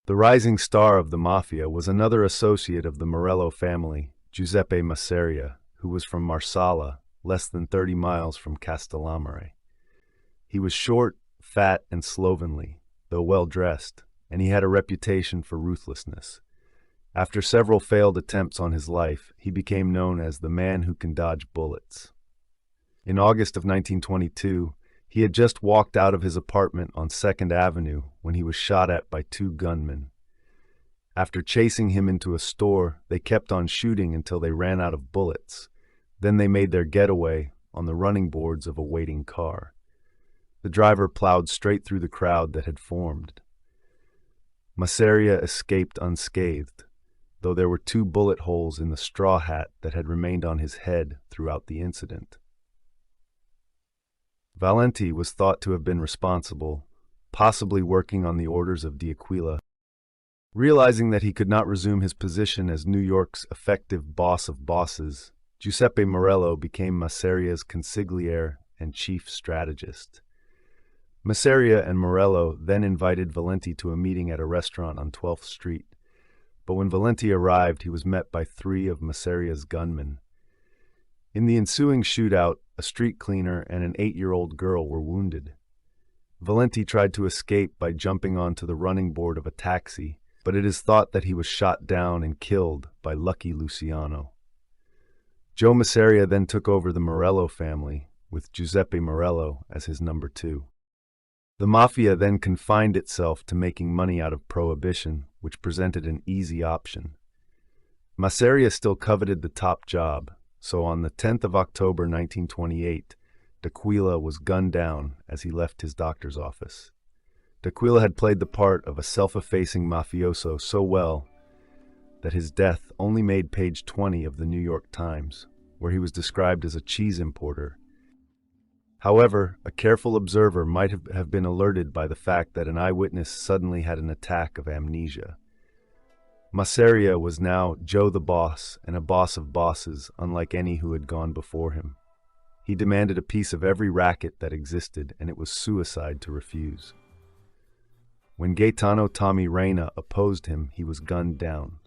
The rising star of the Mafia was another associate of the Morello family, Giuseppe Masseria, who was from Marsala, less than 30 miles from Castellammarese. He was short, fat, and slovenly, though well-dressed, and he had a reputation for ruthlessness. After several failed attempts on his life, he became known as the man who can dodge bullets. In August of 1922, he had just walked out of his apartment on 2nd Avenue when he was shot at by two gunmen. After chasing him into a store, they kept on shooting until they ran out of bullets. Then they made their getaway on the running boards of a waiting car. The driver plowed straight through the crowd that had formed. Masseria escaped unscathed, though there were 2 bullet holes in the straw hat that had remained on his head throughout the incident. Valenti was thought to have been responsible, possibly working on the orders of D'Aquila. Realizing that he could not resume his position as New York's effective boss of bosses, Giuseppe Morello became Masseria's consigliere and chief strategist. Masseria and Morello then invited Valenti to a meeting at a restaurant on 12th Street, but when Valenti arrived, he was met by 3 of Masseria's gunmen. In the ensuing shootout, a street cleaner and an 8-year-old girl were wounded. Valenti tried to escape by jumping onto the running board of a taxi, but it is thought that he was shot down and killed by lucky Luciano. Joe Masseria then took over the Morello family, with Giuseppe Morello as his number 2. The Mafia then confined itself to making money out of prohibition, which presented an easy option. Masseria still coveted the top job, so on the 10th of October 1928, D'Aquila was gunned down as he left his doctor's office. D'Aquila had played the part of a self-effacing mafioso so well that his death only made page 20 of the New York Times, where he was described as a cheese importer. However, a careful observer might have been alerted by the fact that an eyewitness suddenly had an attack of amnesia. Masseria was now Joe the Boss, and a boss of bosses, unlike any who had gone before him. He demanded a piece of every racket that existed, and it was suicide to refuse. When Gaetano Tommy Reina opposed him, he was gunned down.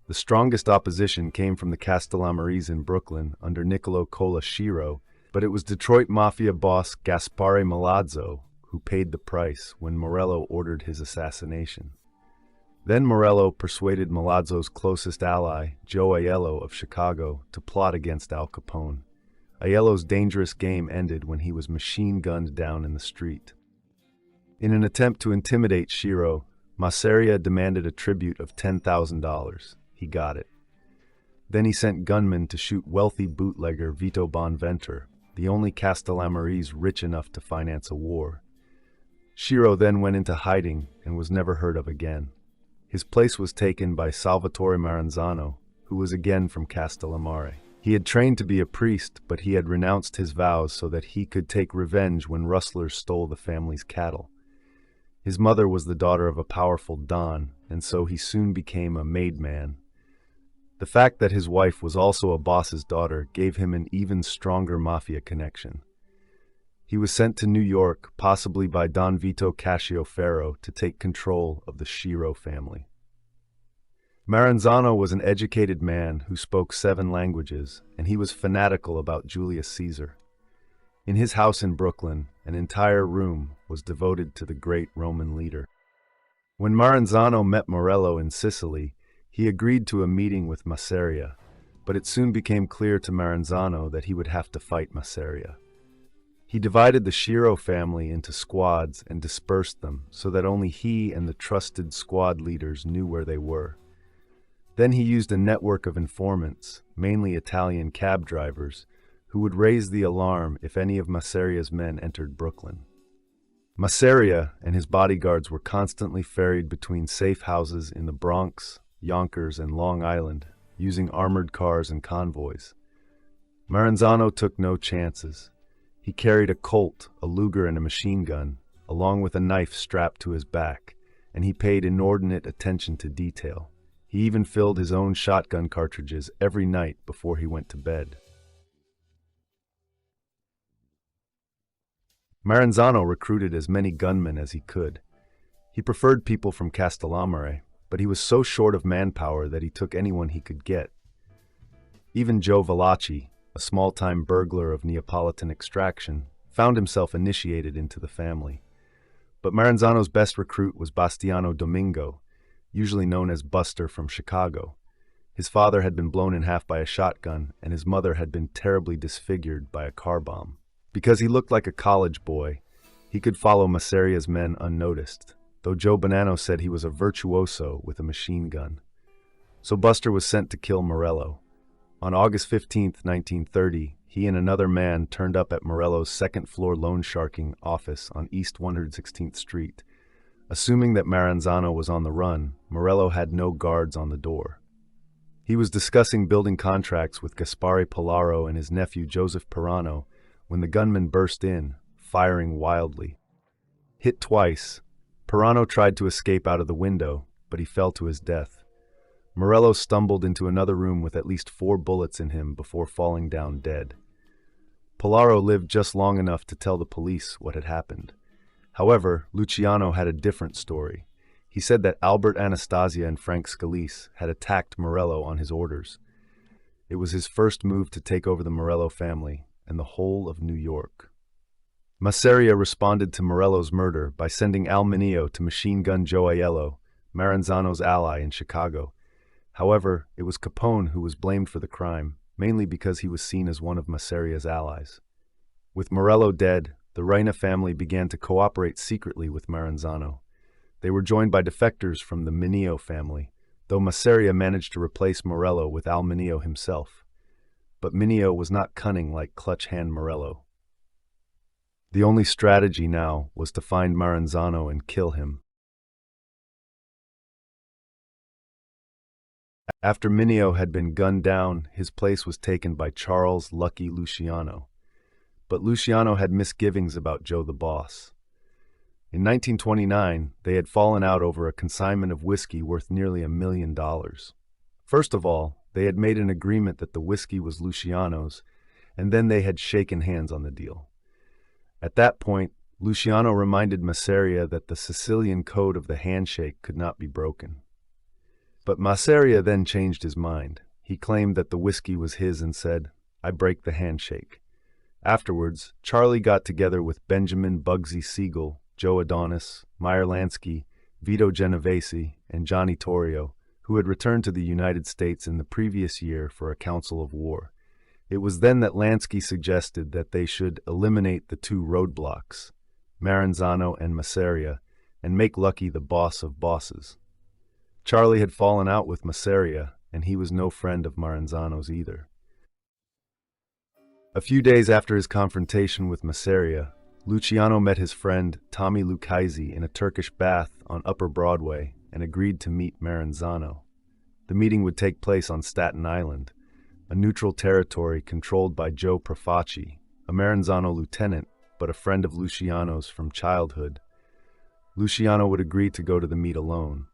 The strongest opposition came from the Castellammarese in Brooklyn under Niccolo Cola Sciro, but it was Detroit Mafia boss Gaspare Milazzo who paid the price when Morello ordered his assassination. Then Morello persuaded Milazzo's closest ally, Joe Aiello of Chicago, to plot against Al Capone. Aiello's dangerous game ended when he was machine-gunned down in the street. In an attempt to intimidate Sciro, Masseria demanded a tribute of $10,000. He got it. Then he sent gunmen to shoot wealthy bootlegger Vito Bonventre, the only Castellammarese rich enough to finance a war. Sciro then went into hiding and was never heard of again. His place was taken by Salvatore Maranzano, who was again from Castellammarese. He had trained to be a priest, but he had renounced his vows so that he could take revenge when rustlers stole the family's cattle. His mother was the daughter of a powerful Don, and so he soon became a made man. The fact that his wife was also a boss's daughter gave him an even stronger mafia connection. He was sent to New York, possibly by Don Vito Cascioferro, to take control of the Sciro family. Maranzano was an educated man who spoke 7 languages, and he was fanatical about Julius Caesar. In his house in Brooklyn, an entire room was devoted to the great Roman leader. When Maranzano met Morello in Sicily, he agreed to a meeting with Masseria, but it soon became clear to Maranzano that he would have to fight Masseria. He divided the Sciro family into squads and dispersed them so that only he and the trusted squad leaders knew where they were. Then he used a network of informants, mainly Italian cab drivers, who would raise the alarm if any of Masseria's men entered Brooklyn. Masseria and his bodyguards were constantly ferried between safe houses in the Bronx, Yonkers, and Long Island, using armored cars and convoys. Maranzano took no chances. He carried a Colt, a Luger, and a machine gun, along with a knife strapped to his back, and he paid inordinate attention to detail. He even filled his own shotgun cartridges every night before he went to bed. Maranzano recruited as many gunmen as he could. He preferred people from Castellammarese, but he was so short of manpower that he took anyone he could get. Even Joe Valachi, a small-time burglar of Neapolitan extraction, found himself initiated into the family. But Maranzano's best recruit was Bastiano Domingo, usually known as Buster from Chicago. His father had been blown in half by a shotgun, and his mother had been terribly disfigured by a car bomb. Because he looked like a college boy, he could follow Masseria's men unnoticed, though Joe Bonanno said he was a virtuoso with a machine gun. So Buster was sent to kill Morello. On August 15, 1930, he and another man turned up at Morello's second-floor loan sharking office on East 116th Street. Assuming that Maranzano was on the run, Morello had no guards on the door. He was discussing building contracts with Gaspare Polaro and his nephew Joseph Pirano when the gunman burst in, firing wildly. Hit twice, Pirano tried to escape out of the window, but he fell to his death. Morello stumbled into another room with at least 4 bullets in him before falling down dead. Polaro lived just long enough to tell the police what had happened. However, Luciano had a different story. He said that Albert Anastasia and Frank Scalise had attacked Morello on his orders. It was his first move to take over the Morello family and the whole of New York. Masseria responded to Morello's murder by sending Al Mineo to Machine Gun Joe Aiello, Maranzano's ally in Chicago. However, it was Capone who was blamed for the crime, mainly because he was seen as one of Masseria's allies. With Morello dead, the Reina family began to cooperate secretly with Maranzano. They were joined by defectors from the Mineo family, though Masseria managed to replace Morello with Al Mineo himself. But Mineo was not cunning like Clutch Hand Morello. The only strategy now was to find Maranzano and kill him. After Mineo had been gunned down, his place was taken by Charles Lucky Luciano. But Luciano had misgivings about Joe the Boss. In 1929, they had fallen out over a consignment of whiskey worth nearly $1 million. First of all, they had made an agreement that the whiskey was Luciano's, and then they had shaken hands on the deal. At that point, Luciano reminded Masseria that the Sicilian code of the handshake could not be broken. But Masseria then changed his mind. He claimed that the whiskey was his and said, "I break the handshake." Afterwards, Charlie got together with Benjamin Bugsy Siegel, Joe Adonis, Meyer Lansky, Vito Genovese, and Johnny Torrio, who had returned to the United States in the previous year for a council of war. It was then that Lansky suggested that they should eliminate the 2 roadblocks, Maranzano and Masseria, and make Lucky the boss of bosses. Charlie had fallen out with Masseria, and he was no friend of Maranzano's either. A few days after his confrontation with Masseria, Luciano met his friend Tommy Lucchese in a Turkish bath on Upper Broadway and agreed to meet Maranzano. The meeting would take place on Staten Island, a neutral territory controlled by Joe Profaci, a Maranzano lieutenant, but a friend of Luciano's from childhood. Luciano would agree to go to the meet alone.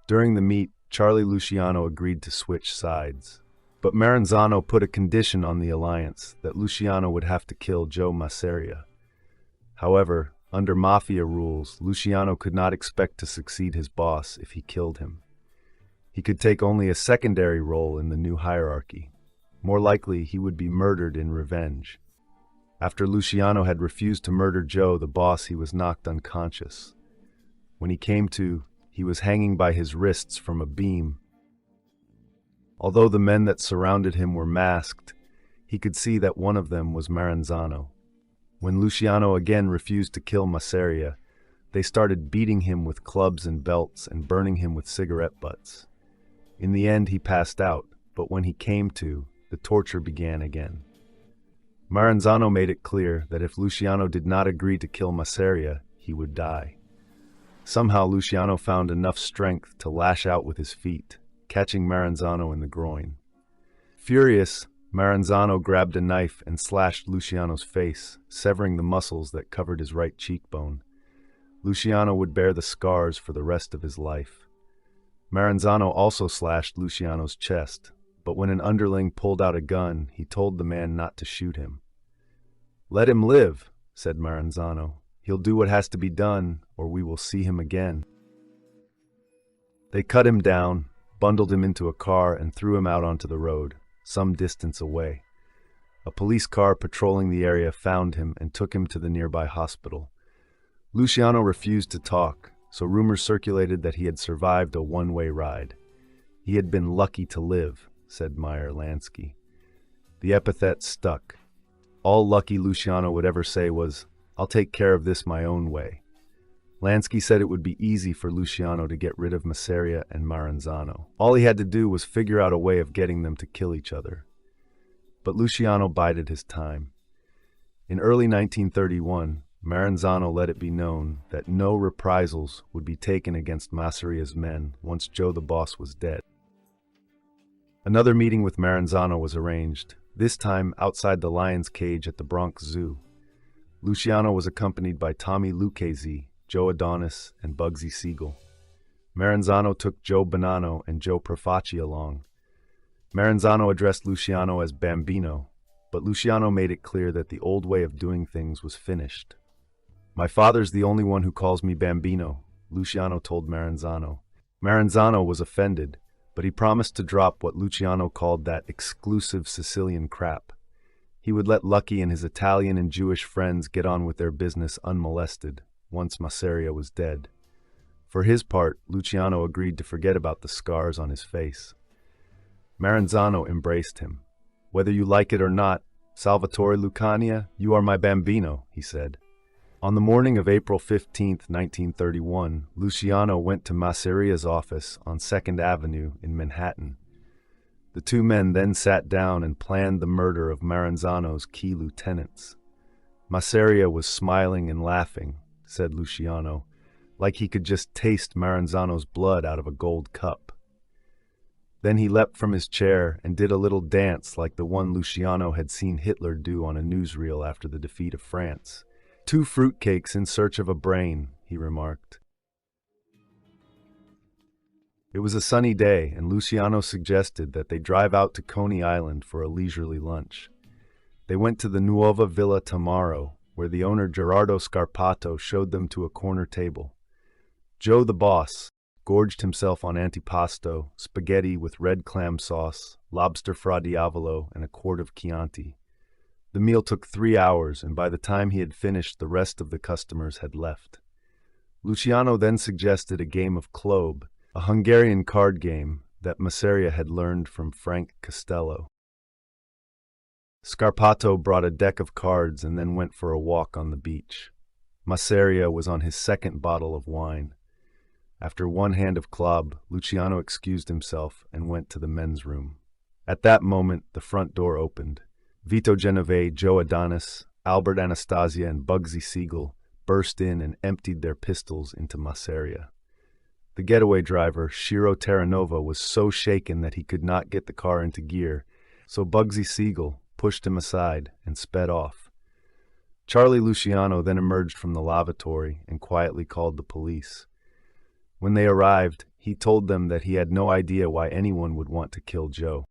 During the meet, Charlie Luciano agreed to switch sides. But Maranzano put a condition on the alliance that Luciano would have to kill Joe Masseria. However, under Mafia rules, Luciano could not expect to succeed his boss if he killed him. He could take only a secondary role in the new hierarchy. More likely, he would be murdered in revenge. After Luciano had refused to murder Joe, the boss, he was knocked unconscious. When he came to, he was hanging by his wrists from a beam. Although the men that surrounded him were masked, he could see that one of them was Maranzano. When Luciano again refused to kill Masseria, they started beating him with clubs and belts and burning him with cigarette butts. In the end, he passed out, but when he came to, the torture began again. Maranzano made it clear that if Luciano did not agree to kill Masseria, he would die. Somehow Luciano found enough strength to lash out with his feet, catching Maranzano in the groin. Furious, Maranzano grabbed a knife and slashed Luciano's face, severing the muscles that covered his right cheekbone. Luciano would bear the scars for the rest of his life. Maranzano also slashed Luciano's chest, but when an underling pulled out a gun, he told the man not to shoot him. "Let him live," said Maranzano. He'll do what has to be done, or we will see him again." They cut him down, bundled him into a car, and threw him out onto the road, some distance away. A police car patrolling the area found him and took him to the nearby hospital. Luciano refused to talk, so rumors circulated that he had survived a one-way ride. "He had been lucky to live," said Meyer Lansky. The epithet stuck. All lucky Luciano would ever say was, "I'll take care of this my own way." Lansky said it would be easy for Luciano to get rid of Masseria and Maranzano. All he had to do was figure out a way of getting them to kill each other. But Luciano bided his time. In early 1931, Maranzano let it be known that no reprisals would be taken against Masseria's men once Joe the Boss was dead. Another meeting with Maranzano was arranged, this time outside the lion's cage at the Bronx Zoo. Luciano was accompanied by Tommy Lucchese, Joe Adonis, and Bugsy Siegel. Maranzano took Joe Bonanno and Joe Profaci along. Maranzano addressed Luciano as Bambino, but Luciano made it clear that the old way of doing things was finished. "My father's the only one who calls me Bambino," Luciano told Maranzano. Maranzano was offended, but he promised to drop what Luciano called that exclusive Sicilian crap. He would let Lucky and his Italian and Jewish friends get on with their business unmolested, once Masseria was dead. For his part, Luciano agreed to forget about the scars on his face. Maranzano embraced him. "Whether you like it or not, Salvatore Lucania, you are my Bambino," he said. On the morning of April 15, 1931, Luciano went to Masseria's office on 2nd Avenue in Manhattan. The two men then sat down and planned the murder of Maranzano's key lieutenants. Masseria was smiling and laughing, said Luciano, like he could just taste Maranzano's blood out of a gold cup. Then he leapt from his chair and did a little dance like the one Luciano had seen Hitler do on a newsreel after the defeat of France. "Two fruitcakes in search of a brain," he remarked. It was a sunny day, and Luciano suggested that they drive out to Coney Island for a leisurely lunch. They went to the Nuova Villa Tamaro, where the owner Gerardo Scarpato showed them to a corner table. Joe the Boss gorged himself on antipasto, spaghetti with red clam sauce, lobster fra diavolo, and a quart of Chianti. The meal took 3 hours, and by the time he had finished, the rest of the customers had left. Luciano then suggested a game of Klobe, a Hungarian card game that Masseria had learned from Frank Costello. Scarpato brought a deck of cards and then went for a walk on the beach. Masseria was on his second bottle of wine. After one hand of club, Luciano excused himself and went to the men's room. At that moment, the front door opened. Vito Genovese, Joe Adonis, Albert Anastasia, and Bugsy Siegel burst in and emptied their pistols into Masseria. The getaway driver, Shiro Terranova, was so shaken that he could not get the car into gear, so Bugsy Siegel pushed him aside and sped off. Charlie Luciano then emerged from the lavatory and quietly called the police. When they arrived, he told them that he had no idea why anyone would want to kill Joe.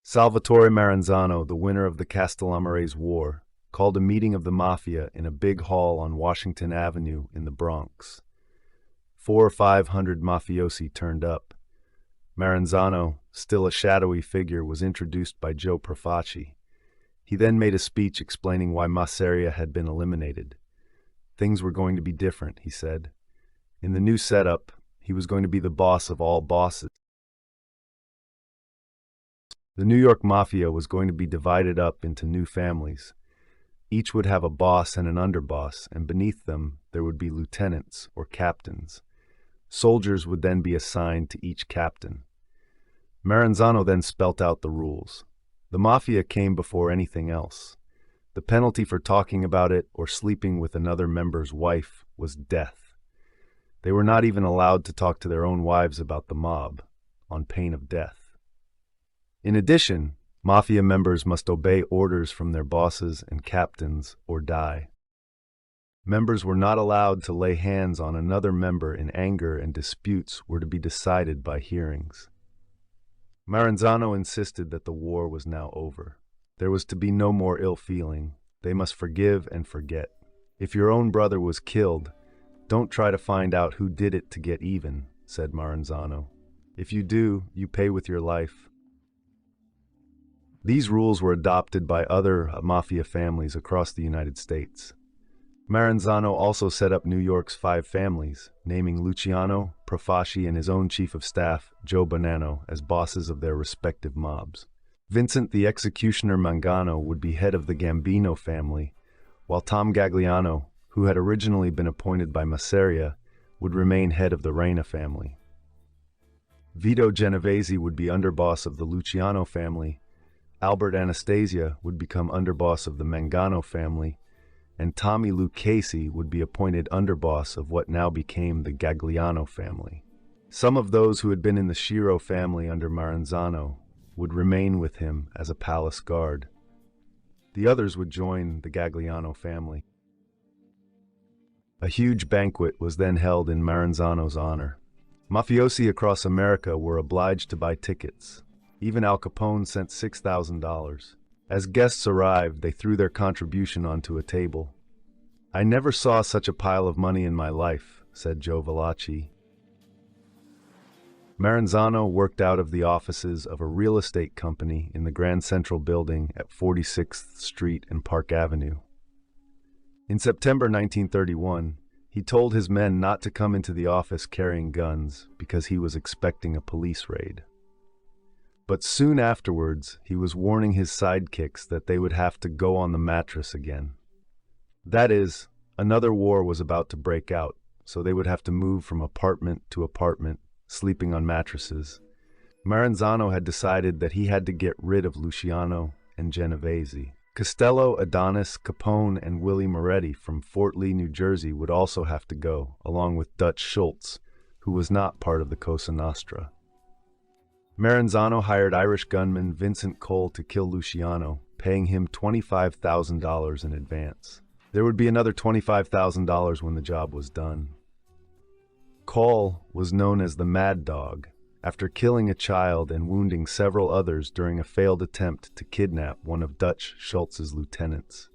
Salvatore Maranzano, the winner of the Castellammarese War, called a meeting of the Mafia in a big hall on Washington Avenue in the Bronx. 400 or 500 mafiosi turned up. Maranzano, still a shadowy figure, was introduced by Joe Profaci. He then made a speech explaining why Masseria had been eliminated. Things were going to be different, he said. In the new setup, he was going to be the boss of all bosses. The New York Mafia was going to be divided up into new families. Each would have a boss and an underboss, and beneath them there would be lieutenants or captains. Soldiers would then be assigned to each captain. Maranzano then spelt out the rules. The Mafia came before anything else. The penalty for talking about it or sleeping with another member's wife was death. They were not even allowed to talk to their own wives about the mob, on pain of death. In addition, Mafia members must obey orders from their bosses and captains or die. Members were not allowed to lay hands on another member in anger, and disputes were to be decided by hearings. Maranzano insisted that the war was now over. There was to be no more ill feeling. They must forgive and forget. If your own brother was killed, don't try to find out who did it to get even, said Maranzano. If you do, you pay with your life. These rules were adopted by other mafia families across the United States. Maranzano also set up New York's 5 families, naming Luciano, Profaci, and his own chief of staff, Joe Bonanno, as bosses of their respective mobs. Vincent the Executioner Mangano would be head of the Gambino family, while Tom Gagliano, who had originally been appointed by Masseria, would remain head of the Reina family. Vito Genovese would be underboss of the Luciano family, Albert Anastasia would become underboss of the Mangano family, and Tommy Lucchese would be appointed underboss of what now became the Gagliano family. Some of those who had been in the Schiro family under Maranzano would remain with him as a palace guard. The others would join the Gagliano family. A huge banquet was then held in Maranzano's honor. Mafiosi across America were obliged to buy tickets. Even Al Capone sent $6,000. As guests arrived, they threw their contribution onto a table. "I never saw such a pile of money in my life," said Joe Valachi. Maranzano worked out of the offices of a real estate company in the Grand Central Building at 46th Street and Park Avenue. In September 1931, he told his men not to come into the office carrying guns because he was expecting a police raid. But soon afterwards, he was warning his sidekicks that they would have to go on the mattress again. That is, another war was about to break out, so they would have to move from apartment to apartment, sleeping on mattresses. Maranzano had decided that he had to get rid of Luciano and Genovese. Costello, Adonis, Capone, and Willie Moretti from Fort Lee, New Jersey would also have to go, along with Dutch Schultz, who was not part of the Cosa Nostra. Maranzano hired Irish gunman Vincent Cole to kill Luciano, paying him $25,000 in advance. There would be another $25,000 when the job was done. Cole was known as the Mad Dog, after killing a child and wounding several others during a failed attempt to kidnap one of Dutch Schultz's lieutenants.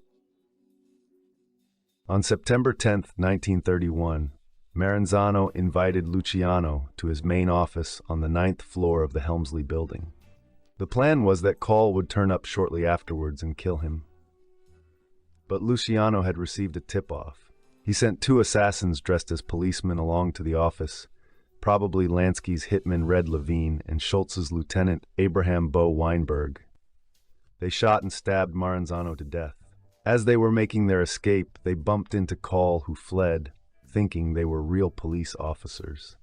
On September 10, 1931, Maranzano invited Luciano to his main office on the 9th floor of the Helmsley building. The plan was that Cole would turn up shortly afterwards and kill him. But Luciano had received a tip-off. He sent 2 assassins dressed as policemen along to the office, probably Lansky's hitman Red Levine and Schultz's lieutenant Abraham Bo Weinberg. They shot and stabbed Maranzano to death. As they were making their escape, they bumped into Cole, who fled, thinking they were real police officers.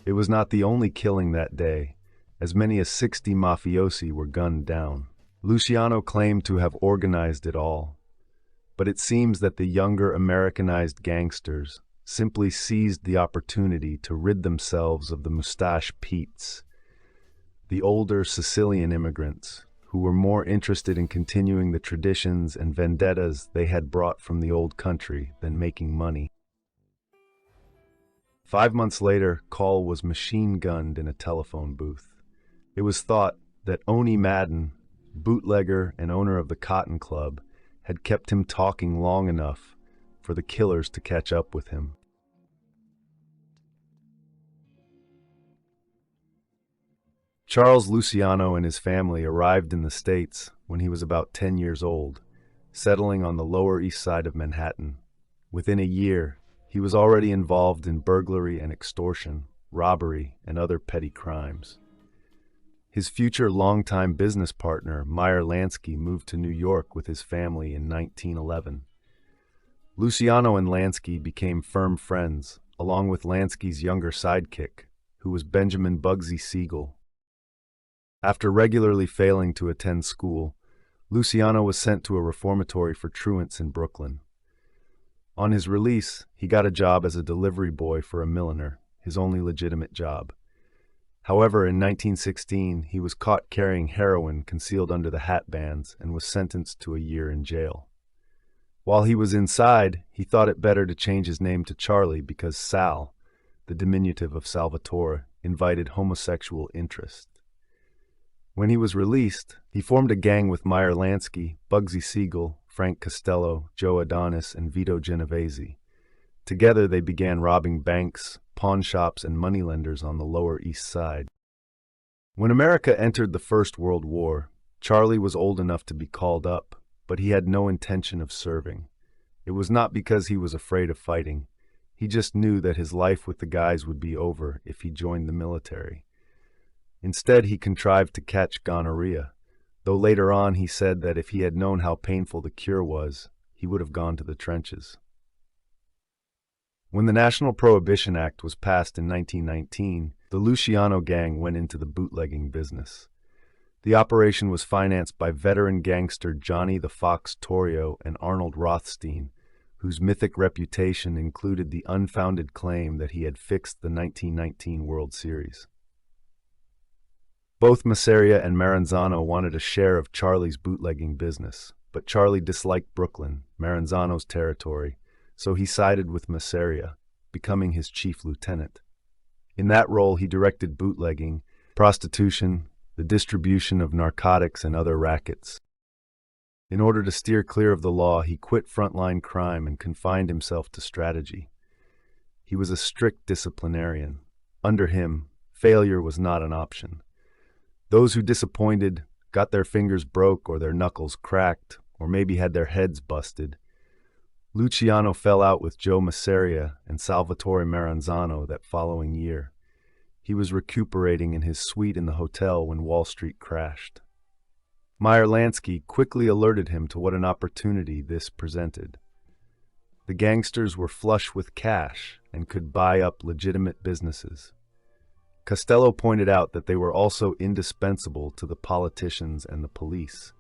It was not the only killing that day. As many as 60 mafiosi were gunned down. Luciano claimed to have organized it all, but it seems that the younger Americanized gangsters simply seized the opportunity to rid themselves of the Mustache Petes, the older Sicilian immigrants who were more interested in continuing the traditions and vendettas they had brought from the old country than making money. 5 months later, Cole was machine-gunned in a telephone booth. It was thought that Oni Madden, bootlegger and owner of the Cotton Club, had kept him talking long enough for the killers to catch up with him. Charles Luciano and his family arrived in the States when he was about 10 years old, settling on the Lower East Side of Manhattan. Within a year, he was already involved in burglary and extortion, robbery, and other petty crimes. His future longtime business partner, Meyer Lansky, moved to New York with his family in 1911. Luciano and Lansky became firm friends, along with Lansky's younger sidekick, who was Benjamin Bugsy Siegel. After regularly failing to attend school, Luciano was sent to a reformatory for truants in Brooklyn. On his release, he got a job as a delivery boy for a milliner, his only legitimate job. However, in 1916, he was caught carrying heroin concealed under the hat bands and was sentenced to a year in jail. While he was inside, he thought it better to change his name to Charlie because Sal, the diminutive of Salvatore, invited homosexual interest. When he was released, he formed a gang with Meyer Lansky, Bugsy Siegel, Frank Costello, Joe Adonis, and Vito Genovese. Together they began robbing banks, pawn shops, and moneylenders on the Lower East Side. When America entered the First World War, Charlie was old enough to be called up, but he had no intention of serving. It was not because he was afraid of fighting. He just knew that his life with the guys would be over if he joined the military. Instead, he contrived to catch gonorrhea, though later on he said that if he had known how painful the cure was, he would have gone to the trenches. When the National Prohibition Act was passed in 1919, the Luciano gang went into the bootlegging business. The operation was financed by veteran gangster Johnny the Fox Torrio and Arnold Rothstein, whose mythic reputation included the unfounded claim that he had fixed the 1919 World Series. Both Masseria and Maranzano wanted a share of Charlie's bootlegging business, but Charlie disliked Brooklyn, Maranzano's territory, so he sided with Masseria, becoming his chief lieutenant. In that role, he directed bootlegging, prostitution, the distribution of narcotics, and other rackets. In order to steer clear of the law, he quit frontline crime and confined himself to strategy. He was a strict disciplinarian. Under him, failure was not an option. Those who disappointed, got their fingers broke or their knuckles cracked, or maybe had their heads busted. Luciano fell out with Joe Masseria and Salvatore Maranzano that following year. He was recuperating in his suite in the hotel when Wall Street crashed. Meyer Lansky quickly alerted him to what an opportunity this presented. The gangsters were flush with cash and could buy up legitimate businesses. Costello pointed out that they were also indispensable to the politicians and the police.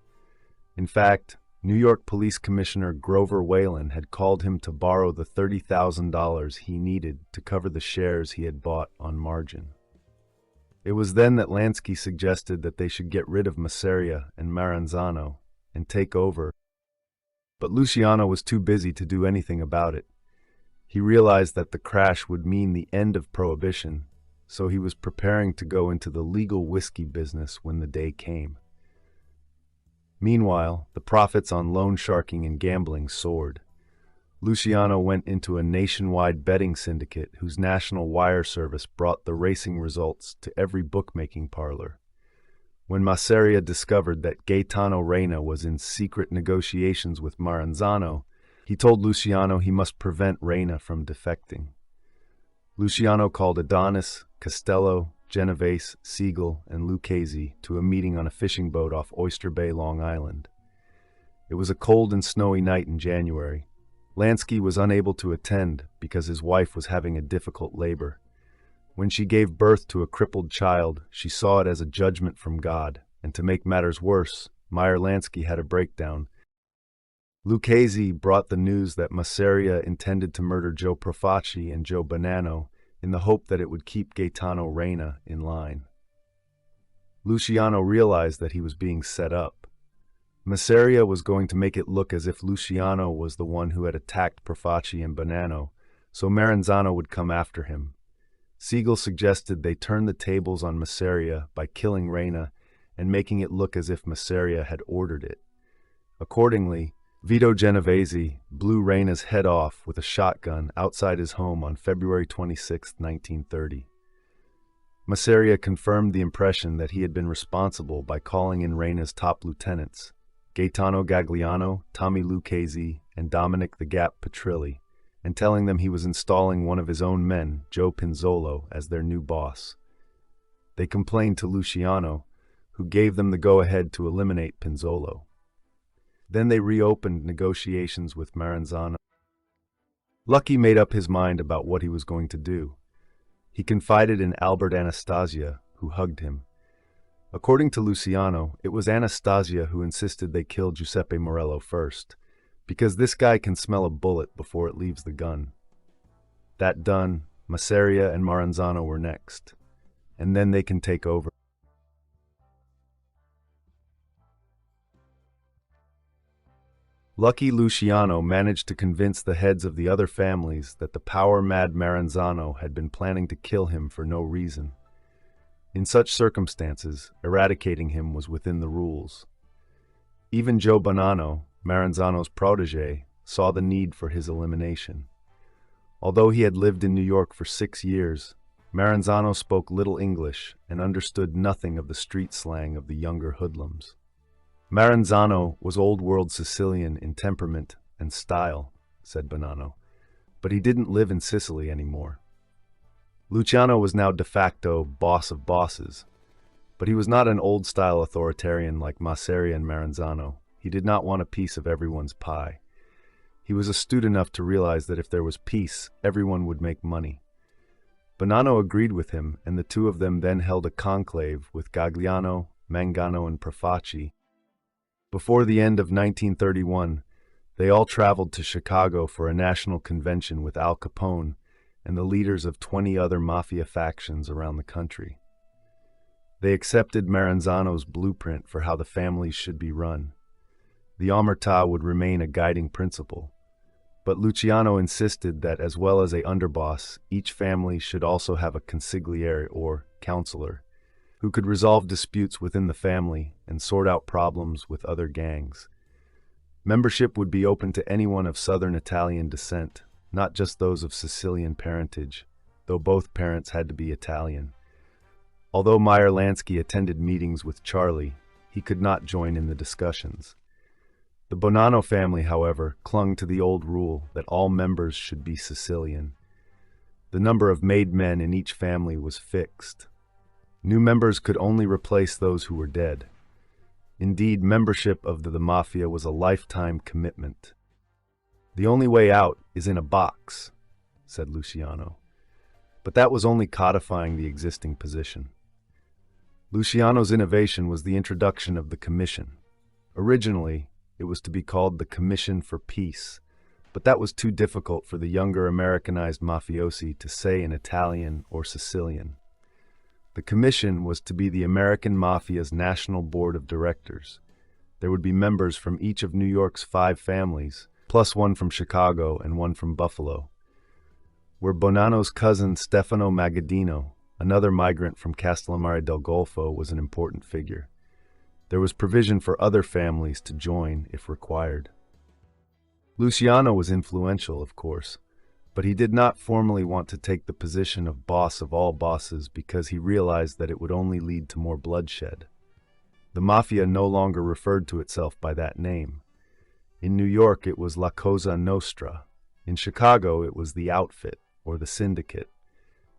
In fact, New York Police Commissioner Grover Whalen had called him to borrow the $30,000 he needed to cover the shares he had bought on margin. It was then that Lansky suggested that they should get rid of Masseria and Maranzano and take over, but Luciano was too busy to do anything about it. He realized that the crash would mean the end of Prohibition, so he was preparing to go into the legal whiskey business when the day came. Meanwhile, the profits on loan sharking and gambling soared. Luciano went into a nationwide betting syndicate whose national wire service brought the racing results to every bookmaking parlor. When Masseria discovered that Gaetano Reina was in secret negotiations with Maranzano, he told Luciano he must prevent Reina from defecting. Luciano called Adonis, Costello, Genovese, Siegel, and Lucchese to a meeting on a fishing boat off Oyster Bay, Long Island. It was a cold and snowy night in January. Lansky was unable to attend because his wife was having a difficult labor. When she gave birth to a crippled child, she saw it as a judgment from God, and to make matters worse, Meyer Lansky had a breakdown. Lucchese brought the news that Masseria intended to murder Joe Profaci and Joe Bonanno in the hope that it would keep Gaetano Reina in line. Luciano realized that he was being set up. Masseria was going to make it look as if Luciano was the one who had attacked Profaci and Bonanno, so Maranzano would come after him. Siegel suggested they turn the tables on Masseria by killing Reina and making it look as if Masseria had ordered it. Accordingly, Vito Genovese blew Reina's head off with a shotgun outside his home on February 26, 1930. Masseria confirmed the impression that he had been responsible by calling in Reina's top lieutenants, Gaetano Gagliano, Tommy Lucchese, and Dominic the Gap Petrilli, and telling them he was installing one of his own men, Joe Pinzolo, as their new boss. They complained to Luciano, who gave them the go-ahead to eliminate Pinzolo. Then they reopened negotiations with Maranzano. Lucky made up his mind about what he was going to do. He confided in Albert Anastasia, who hugged him. According to Luciano, it was Anastasia who insisted they kill Giuseppe Morello first, because this guy can smell a bullet before it leaves the gun. That done, Masseria and Maranzano were next, and then they can take over. Lucky Luciano managed to convince the heads of the other families that the power-mad Maranzano had been planning to kill him for no reason. In such circumstances, eradicating him was within the rules. Even Joe Bonanno, Maranzano's protege, saw the need for his elimination. Although he had lived in New York for 6 years, Maranzano spoke little English and understood nothing of the street slang of the younger hoodlums. Maranzano was old-world Sicilian in temperament and style, said Bonanno, but he didn't live in Sicily anymore. Luciano was now de facto boss of bosses, but he was not an old-style authoritarian like Masseria and Maranzano. He did not want a piece of everyone's pie. He was astute enough to realize that if there was peace, everyone would make money. Bonanno agreed with him, and the two of them then held a conclave with Gagliano, Mangano, and Profaci. Before the end of 1931, they all traveled to Chicago for a national convention with Al Capone and the leaders of 20 other mafia factions around the country. They accepted Maranzano's blueprint for how the families should be run. The omertà would remain a guiding principle, but Luciano insisted that as well as a underboss, each family should also have a consigliere or counselor, who could resolve disputes within the family and sort out problems with other gangs. Membership would be open to anyone of Southern Italian descent, not just those of Sicilian parentage, though both parents had to be Italian. Although Meyer Lansky attended meetings with Charlie, he could not join in the discussions. The Bonanno family, however, clung to the old rule that all members should be Sicilian. The number of made men in each family was fixed. New members could only replace those who were dead. Indeed, membership of the Mafia was a lifetime commitment. "The only way out is in a box," said Luciano. But that was only codifying the existing position. Luciano's innovation was the introduction of the commission. Originally, it was to be called the Commission for Peace, but that was too difficult for the younger Americanized mafiosi to say in Italian or Sicilian. The commission was to be the American Mafia's National Board of Directors. There would be members from each of New York's 5 families, plus one from Chicago and one from Buffalo, where Bonanno's cousin Stefano Magaddino, another migrant from Castellammarese del Golfo, was an important figure. There was provision for other families to join if required. Luciano was influential, of course, but he did not formally want to take the position of boss of all bosses because he realized that it would only lead to more bloodshed. The Mafia no longer referred to itself by that name. In New York, it was La Cosa Nostra. In Chicago, it was the Outfit, or the Syndicate.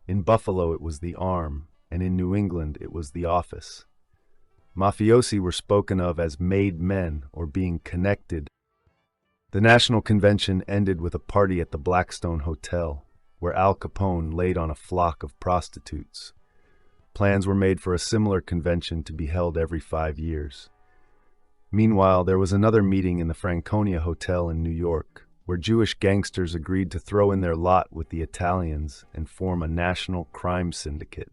In Buffalo, it was the Arm, and in New England, it was the Office. Mafiosi were spoken of as made men or being connected. The National Convention ended with a party at the Blackstone Hotel, where Al Capone laid on a flock of prostitutes. Plans were made for a similar convention to be held every 5 years. Meanwhile, there was another meeting in the Franconia Hotel in New York, where Jewish gangsters agreed to throw in their lot with the Italians and form a national crime syndicate.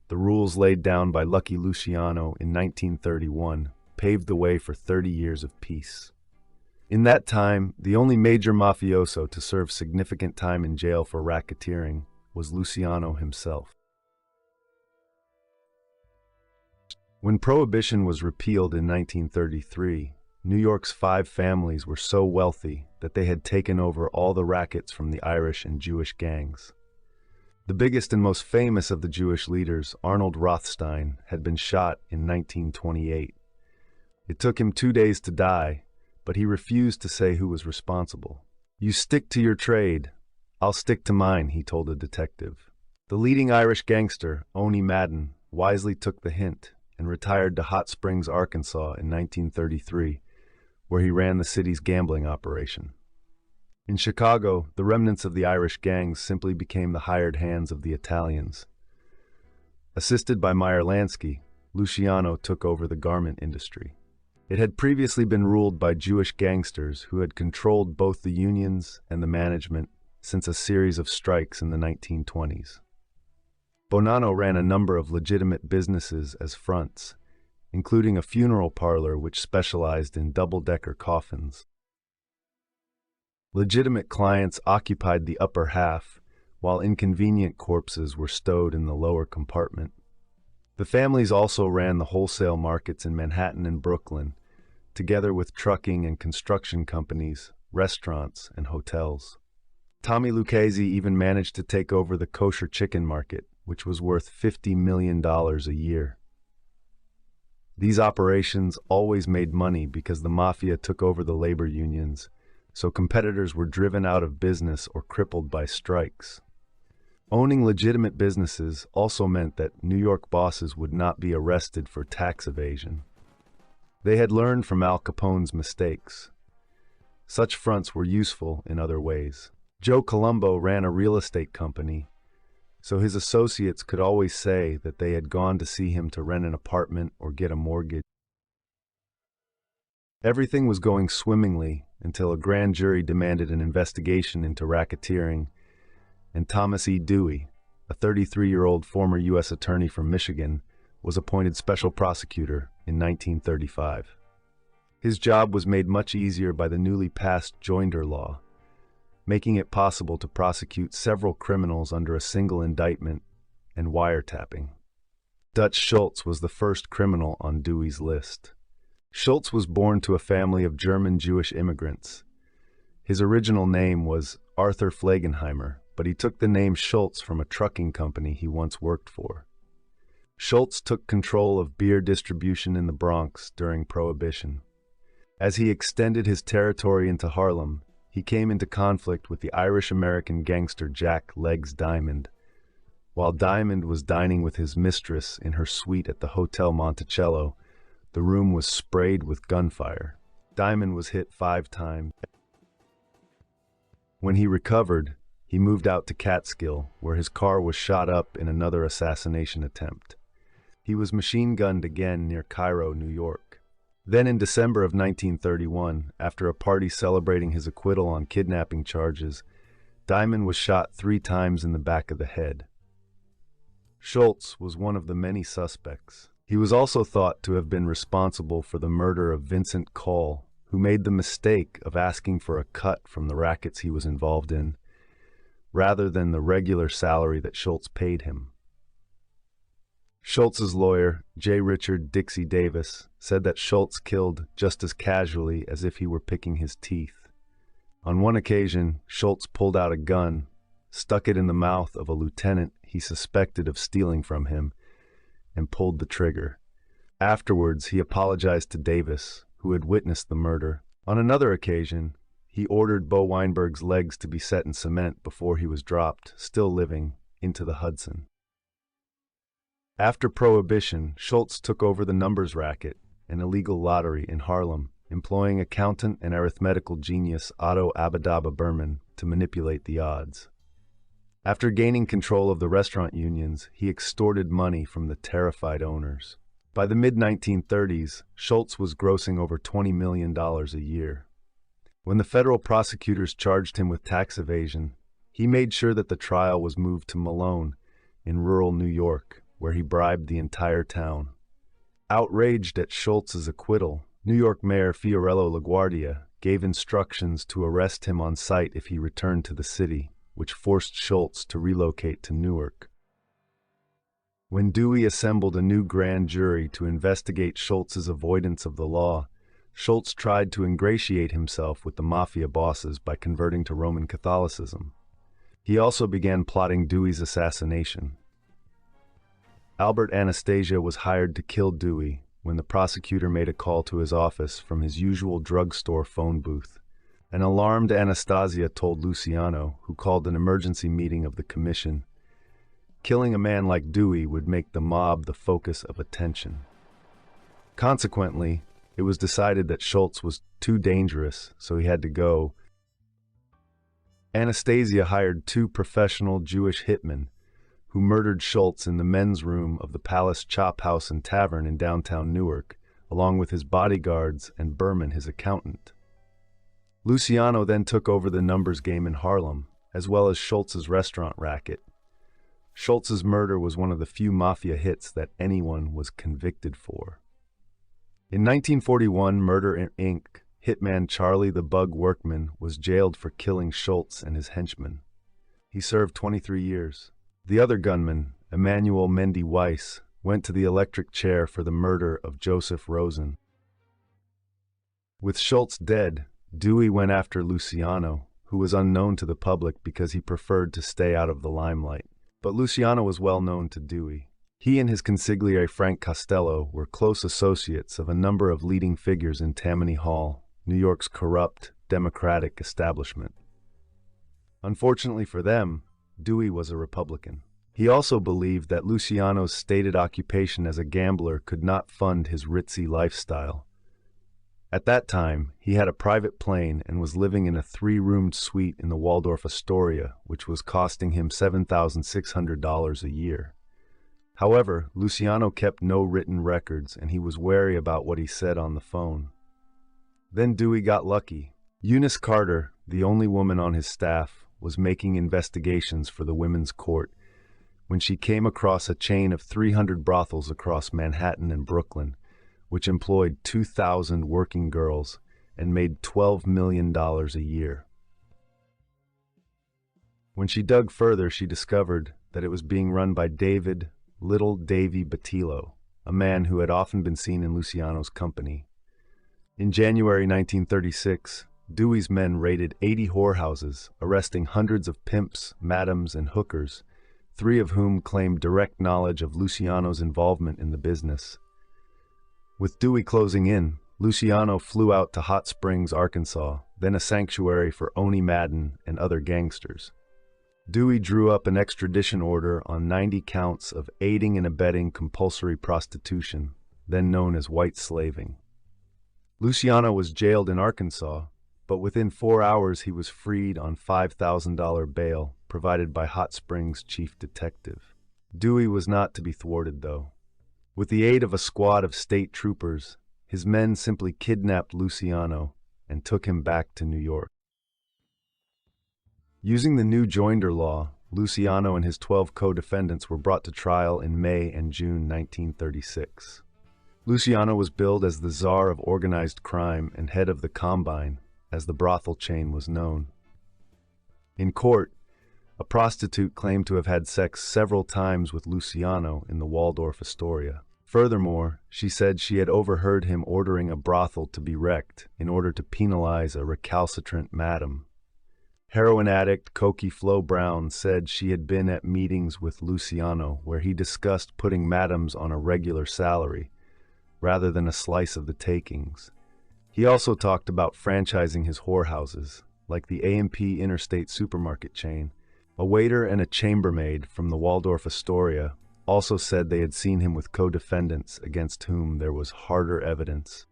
The rules laid down by Lucky Luciano in 1931 paved the way for 30 years of peace. In that time, the only major mafioso to serve significant time in jail for racketeering was Luciano himself. When Prohibition was repealed in 1933, New York's 5 families were so wealthy that they had taken over all the rackets from the Irish and Jewish gangs. The biggest and most famous of the Jewish leaders, Arnold Rothstein, had been shot in 1928. It took him 2 days to die, but he refused to say who was responsible. "You stick to your trade. I'll stick to mine," he told a detective. The leading Irish gangster, Oni Madden, wisely took the hint and retired to Hot Springs, Arkansas in 1933, where he ran the city's gambling operation. In Chicago, the remnants of the Irish gangs simply became the hired hands of the Italians. Assisted by Meyer Lansky, Luciano took over the garment industry. It had previously been ruled by Jewish gangsters who had controlled both the unions and the management since a series of strikes in the 1920s. Bonanno ran a number of legitimate businesses as fronts, including a funeral parlor which specialized in double-decker coffins. Legitimate clients occupied the upper half, while inconvenient corpses were stowed in the lower compartment. The families also ran the wholesale markets in Manhattan and Brooklyn, together with trucking and construction companies, restaurants, and hotels. Tommy Lucchese even managed to take over the kosher chicken market, which was worth $50 million a year. These operations always made money because the mafia took over the labor unions, so competitors were driven out of business or crippled by strikes. Owning legitimate businesses also meant that New York bosses would not be arrested for tax evasion. They had learned from Al Capone's mistakes. Such fronts were useful in other ways. Joe Colombo ran a real estate company, so his associates could always say that they had gone to see him to rent an apartment or get a mortgage. Everything was going swimmingly until a grand jury demanded an investigation into racketeering, and Thomas E. Dewey, a 33-year-old former U.S. attorney from Michigan, was appointed special prosecutor in 1935. His job was made much easier by the newly passed Joinder law, making it possible to prosecute several criminals under a single indictment and wiretapping. Dutch Schultz was the first criminal on Dewey's list. Schultz was born to a family of German Jewish immigrants. His original name was Arthur Flagenheimer, but he took the name Schultz from a trucking company he once worked for. Schultz took control of beer distribution in the Bronx during Prohibition. As he extended his territory into Harlem, he came into conflict with the Irish-American gangster Jack Legs Diamond. While Diamond was dining with his mistress in her suite at the Hotel Monticello, the room was sprayed with gunfire. Diamond was hit 5 times. When he recovered, he moved out to Catskill, where his car was shot up in another assassination attempt. He was machine-gunned again near Cairo, New York. Then in December of 1931, after a party celebrating his acquittal on kidnapping charges, Diamond was shot 3 times in the back of the head. Schultz was one of the many suspects. He was also thought to have been responsible for the murder of Vincent Cole, who made the mistake of asking for a cut from the rackets he was involved in, rather than the regular salary that Schultz paid him. Schultz's lawyer, J. Richard Dixie Davis, said that Schultz killed just as casually as if he were picking his teeth. On one occasion, Schultz pulled out a gun, stuck it in the mouth of a lieutenant he suspected of stealing from him, and pulled the trigger. Afterwards, he apologized to Davis, who had witnessed the murder. On another occasion, he ordered Bo Weinberg's legs to be set in cement before he was dropped, still living, into the Hudson. After Prohibition, Schultz took over the numbers racket, an illegal lottery in Harlem, employing accountant and arithmetical genius Otto Abadaba Berman to manipulate the odds. After gaining control of the restaurant unions, he extorted money from the terrified owners. By the mid-1930s, Schultz was grossing over $20 million a year. When the federal prosecutors charged him with tax evasion, he made sure that the trial was moved to Malone in rural New York, where he bribed the entire town. Outraged at Schultz's acquittal, New York Mayor Fiorello LaGuardia gave instructions to arrest him on sight if he returned to the city, which forced Schultz to relocate to Newark. When Dewey assembled a new grand jury to investigate Schultz's avoidance of the law, Schultz tried to ingratiate himself with the mafia bosses by converting to Roman Catholicism. He also began plotting Dewey's assassination. Albert Anastasia was hired to kill Dewey when the prosecutor made a call to his office from his usual drugstore phone booth. An alarmed Anastasia told Luciano, who called an emergency meeting of the commission, killing a man like Dewey would make the mob the focus of attention. Consequently, it was decided that Schultz was too dangerous, so he had to go. Anastasia hired 2 professional Jewish hitmen, who murdered Schultz in the men's room of the Palace Chop House and Tavern in downtown Newark, along with his bodyguards and Berman, his accountant. Luciano then took over the numbers game in Harlem, as well as Schultz's restaurant racket. Schultz's murder was one of the few mafia hits that anyone was convicted for. In 1941, Murder, Inc., hitman Charlie the Bug Workman was jailed for killing Schultz and his henchmen. He served 23 years. The other gunman, Emmanuel Mendy Weiss, went to the electric chair for the murder of Joseph Rosen. With Schultz dead, Dewey went after Luciano, who was unknown to the public because he preferred to stay out of the limelight. But Luciano was well known to Dewey. He and his consigliere Frank Costello were close associates of a number of leading figures in Tammany Hall, New York's corrupt, democratic establishment. Unfortunately for them, Dewey was a Republican. He also believed that Luciano's stated occupation as a gambler could not fund his ritzy lifestyle. At that time, he had a private plane and was living in a 3-roomed suite in the Waldorf Astoria, which was costing him $7,600 a year. However, Luciano kept no written records, and he was wary about what he said on the phone. Then Dewey got lucky. Eunice Carter, the only woman on his staff, was making investigations for the Women's Court when she came across a chain of 300 brothels across Manhattan and Brooklyn, which employed 2,000 working girls and made $12 million a year. When she dug further, she discovered that it was being run by David "Little Davy" Batillo, a man who had often been seen in Luciano's company. In January 1936, Dewey's men raided 80 whorehouses, arresting hundreds of pimps, madams, and hookers, 3 of whom claimed direct knowledge of Luciano's involvement in the business. With Dewey closing in, Luciano flew out to Hot Springs, Arkansas, then a sanctuary for Oni Madden and other gangsters. Dewey drew up an extradition order on 90 counts of aiding and abetting compulsory prostitution, then known as white slaving. Luciano was jailed in Arkansas, but within 4 hours he was freed on $5,000 bail provided by Hot Springs chief detective. Dewey was not to be thwarted, though. With the aid of a squad of state troopers, his men simply kidnapped Luciano and took him back to New York. Using the new joinder law, Luciano and his 12 co-defendants were brought to trial in May and June 1936. Luciano was billed as the czar of organized crime and head of the Combine, as the brothel chain was known. In court, a prostitute claimed to have had sex several times with Luciano in the Waldorf Astoria. Furthermore, she said she had overheard him ordering a brothel to be wrecked in order to penalize a recalcitrant madam. Heroin addict Cokie Flo Brown said she had been at meetings with Luciano where he discussed putting madams on a regular salary, rather than a slice of the takings. He also talked about franchising his whorehouses, like the A&P Interstate supermarket chain. A waiter and a chambermaid from the Waldorf Astoria also said they had seen him with co-defendants against whom there was harder evidence.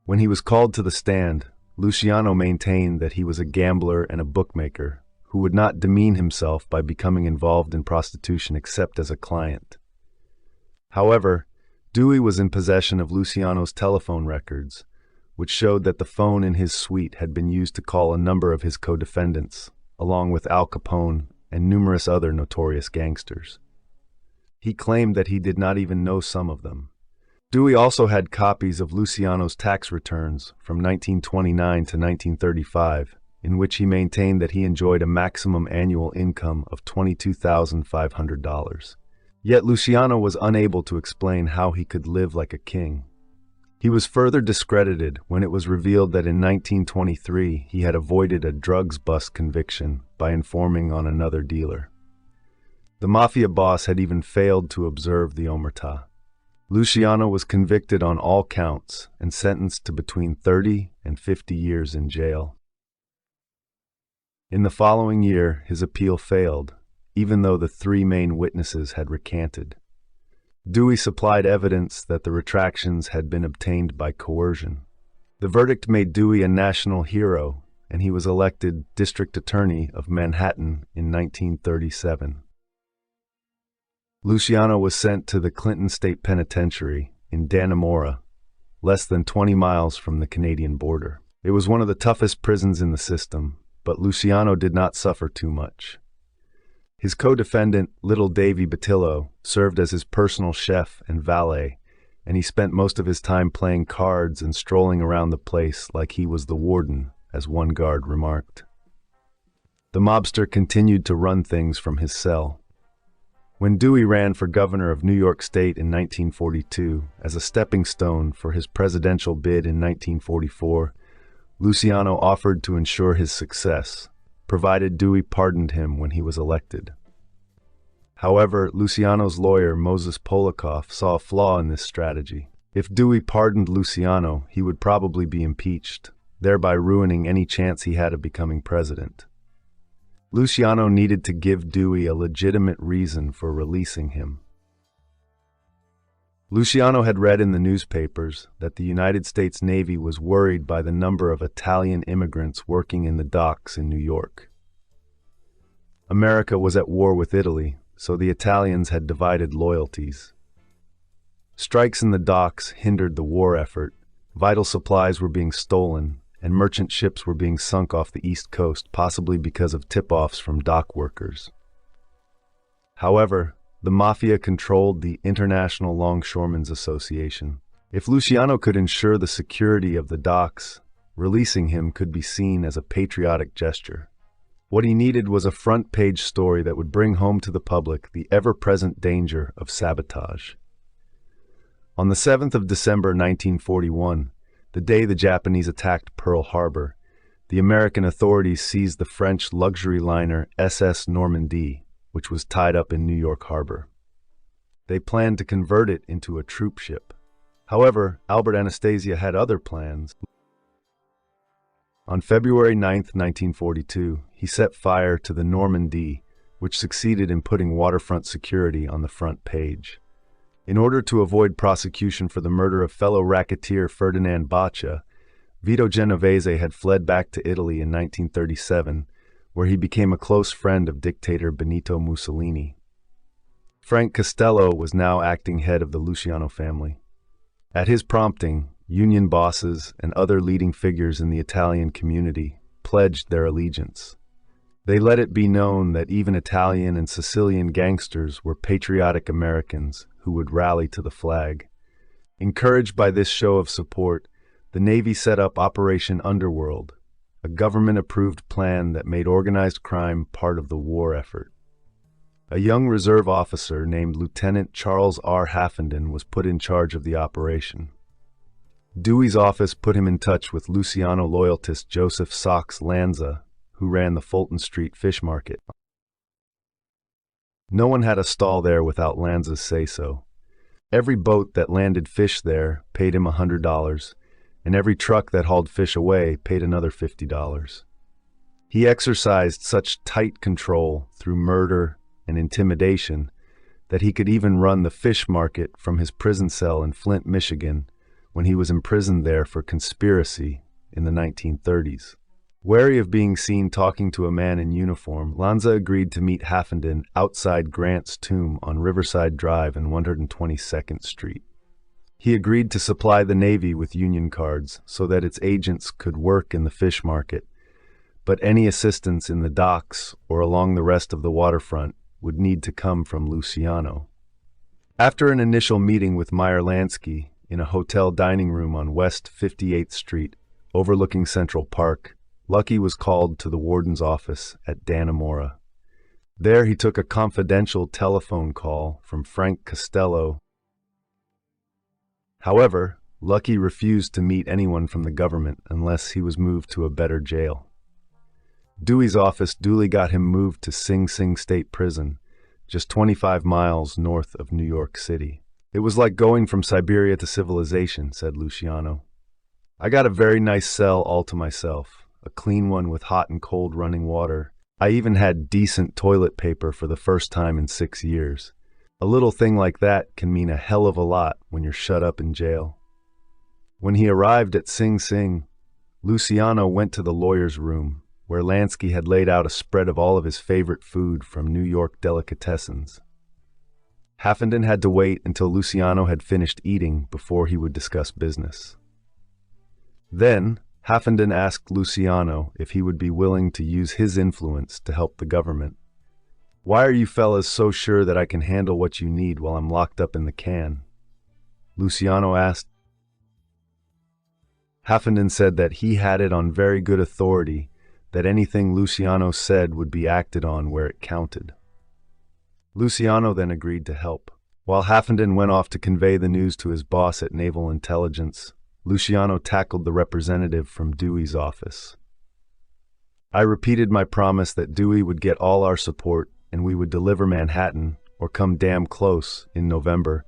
When he was called to the stand, Luciano maintained that he was a gambler and a bookmaker who would not demean himself by becoming involved in prostitution except as a client. However, Dewey was in possession of Luciano's telephone records, which showed that the phone in his suite had been used to call a number of his co-defendants, along with Al Capone and numerous other notorious gangsters. He claimed that he did not even know some of them. Dewey also had copies of Luciano's tax returns from 1929 to 1935, in which he maintained that he enjoyed a maximum annual income of $22,500. Yet Luciano was unable to explain how he could live like a king. He was further discredited when it was revealed that in 1923 he had avoided a drugs bust conviction by informing on another dealer. The mafia boss had even failed to observe the omertà. Luciano was convicted on all counts and sentenced to between 30 and 50 years in jail. In the following year, his appeal failed, even though the 3 main witnesses had recanted. Dewey supplied evidence that the retractions had been obtained by coercion. The verdict made Dewey a national hero, and he was elected District Attorney of Manhattan in 1937. Luciano was sent to the Clinton State Penitentiary in Dannemora, less than 20 miles from the Canadian border. It was one of the toughest prisons in the system, but Luciano did not suffer too much. His co-defendant, Little Davy Batillo, served as his personal chef and valet, and he spent most of his time playing cards and strolling around the place like he was the warden, as one guard remarked. The mobster continued to run things from his cell. When Dewey ran for governor of New York State in 1942 as a stepping stone for his presidential bid in 1944, Luciano offered to ensure his success, provided Dewey pardoned him when he was elected. However, Luciano's lawyer, Moses Polikoff, saw a flaw in this strategy. If Dewey pardoned Luciano, he would probably be impeached, thereby ruining any chance he had of becoming president. Luciano needed to give Dewey a legitimate reason for releasing him. Luciano had read in the newspapers that the United States Navy was worried by the number of Italian immigrants working in the docks in New York. America was at war with Italy, so the Italians had divided loyalties. Strikes in the docks hindered the war effort, vital supplies were being stolen, and merchant ships were being sunk off the East Coast, possibly because of tip-offs from dock workers. However, the Mafia controlled the International Longshoremen's Association. If Luciano could ensure the security of the docks, releasing him could be seen as a patriotic gesture. What he needed was a front-page story that would bring home to the public the ever-present danger of sabotage. On the 7th of December 1941, the day the Japanese attacked Pearl Harbor, the American authorities seized the French luxury liner SS Normandie, which was tied up in New York Harbor. They planned to convert it into a troop ship. However, Albert Anastasia had other plans. On February 9, 1942, he set fire to the Normandie, which succeeded in putting waterfront security on the front page. In order to avoid prosecution for the murder of fellow racketeer Ferdinand Baccia, Vito Genovese had fled back to Italy in 1937, where he became a close friend of dictator Benito Mussolini. Frank Costello was now acting head of the Luciano family. At his prompting, union bosses and other leading figures in the Italian community pledged their allegiance. They let it be known that even Italian and Sicilian gangsters were patriotic Americans who would rally to the flag. Encouraged by this show of support, the Navy set up Operation Underworld, a government-approved plan that made organized crime part of the war effort. A young reserve officer named Lieutenant Charles R. Haffenden was put in charge of the operation. Dewey's office put him in touch with Luciano loyalist Joseph Sox Lanza, who ran the Fulton Street fish market. No one had a stall there without Lanza's say-so. Every boat that landed fish there paid him $100, and every truck that hauled fish away paid another $50. He exercised such tight control through murder and intimidation that he could even run the fish market from his prison cell in Flint, Michigan, when he was imprisoned there for conspiracy in the 1930s. Wary of being seen talking to a man in uniform, Lanza agreed to meet Haffenden outside Grant's tomb on Riverside Drive and 122nd Street. He agreed to supply the Navy with union cards so that its agents could work in the fish market, but any assistance in the docks or along the rest of the waterfront would need to come from Luciano. After an initial meeting with Meyer Lansky in a hotel dining room on West 58th Street, overlooking Central Park, Lucky was called to the warden's office at Dannemora. There he took a confidential telephone call from Frank Costello. However, Lucky refused to meet anyone from the government unless he was moved to a better jail. Dewey's office duly got him moved to Sing Sing State Prison, just 25 miles north of New York City. It was like going from Siberia to civilization, said Luciano. I got a very nice cell all to myself. A clean one with hot and cold running water. I even had decent toilet paper for the first time in 6 years. A little thing like that can mean a hell of a lot when you're shut up in jail. When he arrived at Sing Sing, Luciano went to the lawyer's room, where Lansky had laid out a spread of all of his favorite food from New York delicatessens. Haffenden had to wait until Luciano had finished eating before he would discuss business. Then, Haffenden asked Luciano if he would be willing to use his influence to help the government. Why are you fellas so sure that I can handle what you need while I'm locked up in the can? Luciano asked. Haffenden said that he had it on very good authority that anything Luciano said would be acted on where it counted. Luciano then agreed to help. While Haffenden went off to convey the news to his boss at Naval Intelligence, Luciano tackled the representative from Dewey's office. I repeated my promise that Dewey would get all our support and we would deliver Manhattan, or come damn close, in November,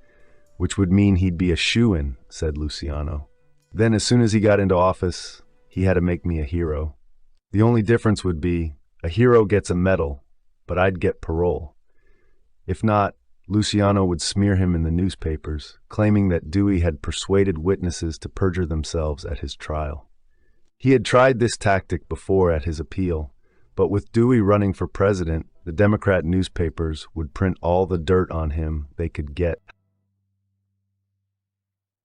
which would mean he'd be a shoo-in, said Luciano. Then as soon as he got into office, he had to make me a hero. The only difference would be, a hero gets a medal, but I'd get parole. If not, Luciano would smear him in the newspapers, claiming that Dewey had persuaded witnesses to perjure themselves at his trial. He had tried this tactic before at his appeal, but with Dewey running for president, the Democrat newspapers would print all the dirt on him they could get.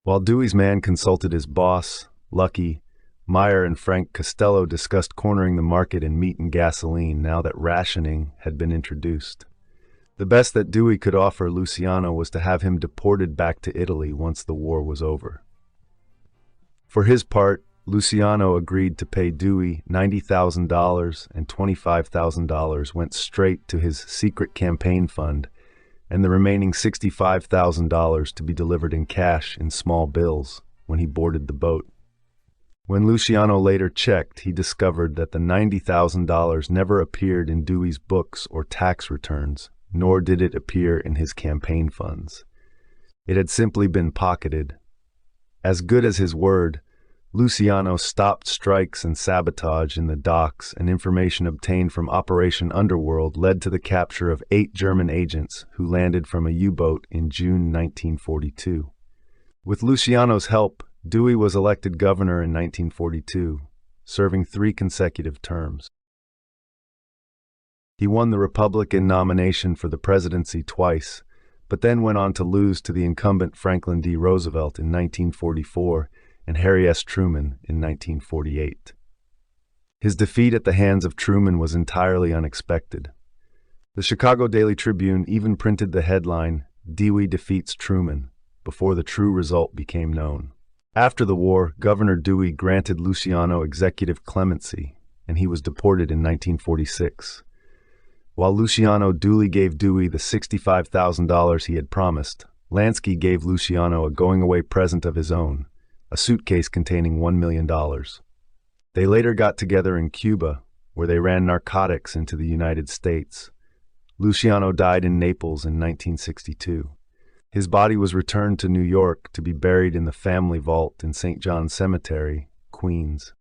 While Dewey's man consulted his boss, Lucky, Meyer and Frank Costello discussed cornering the market in meat and gasoline now that rationing had been introduced. The best that Dewey could offer Luciano was to have him deported back to Italy once the war was over. For his part, Luciano agreed to pay Dewey $90,000 and $25,000 went straight to his secret campaign fund, and the remaining $65,000 to be delivered in cash in small bills when he boarded the boat. When Luciano later checked, he discovered that the $90,000 never appeared in Dewey's books or tax returns, nor did it appear in his campaign funds. It had simply been pocketed. As good as his word, Luciano stopped strikes and sabotage in the docks, and information obtained from Operation Underworld led to the capture of 8 German agents who landed from a U-boat in June 1942. With Luciano's help, Dewey was elected governor in 1942, serving 3 consecutive terms. He won the Republican nomination for the presidency twice, but then went on to lose to the incumbent Franklin D. Roosevelt in 1944 and Harry S. Truman in 1948. His defeat at the hands of Truman was entirely unexpected. The Chicago Daily Tribune even printed the headline, "Dewey defeats Truman," before the true result became known. After the war, Governor Dewey granted Luciano executive clemency, and he was deported in 1946. While Luciano duly gave Dewey the $65,000 he had promised, Lansky gave Luciano a going-away present of his own, a suitcase containing $1 million. They later got together in Cuba, where they ran narcotics into the United States. Luciano died in Naples in 1962. His body was returned to New York to be buried in the family vault in St. John's Cemetery, Queens.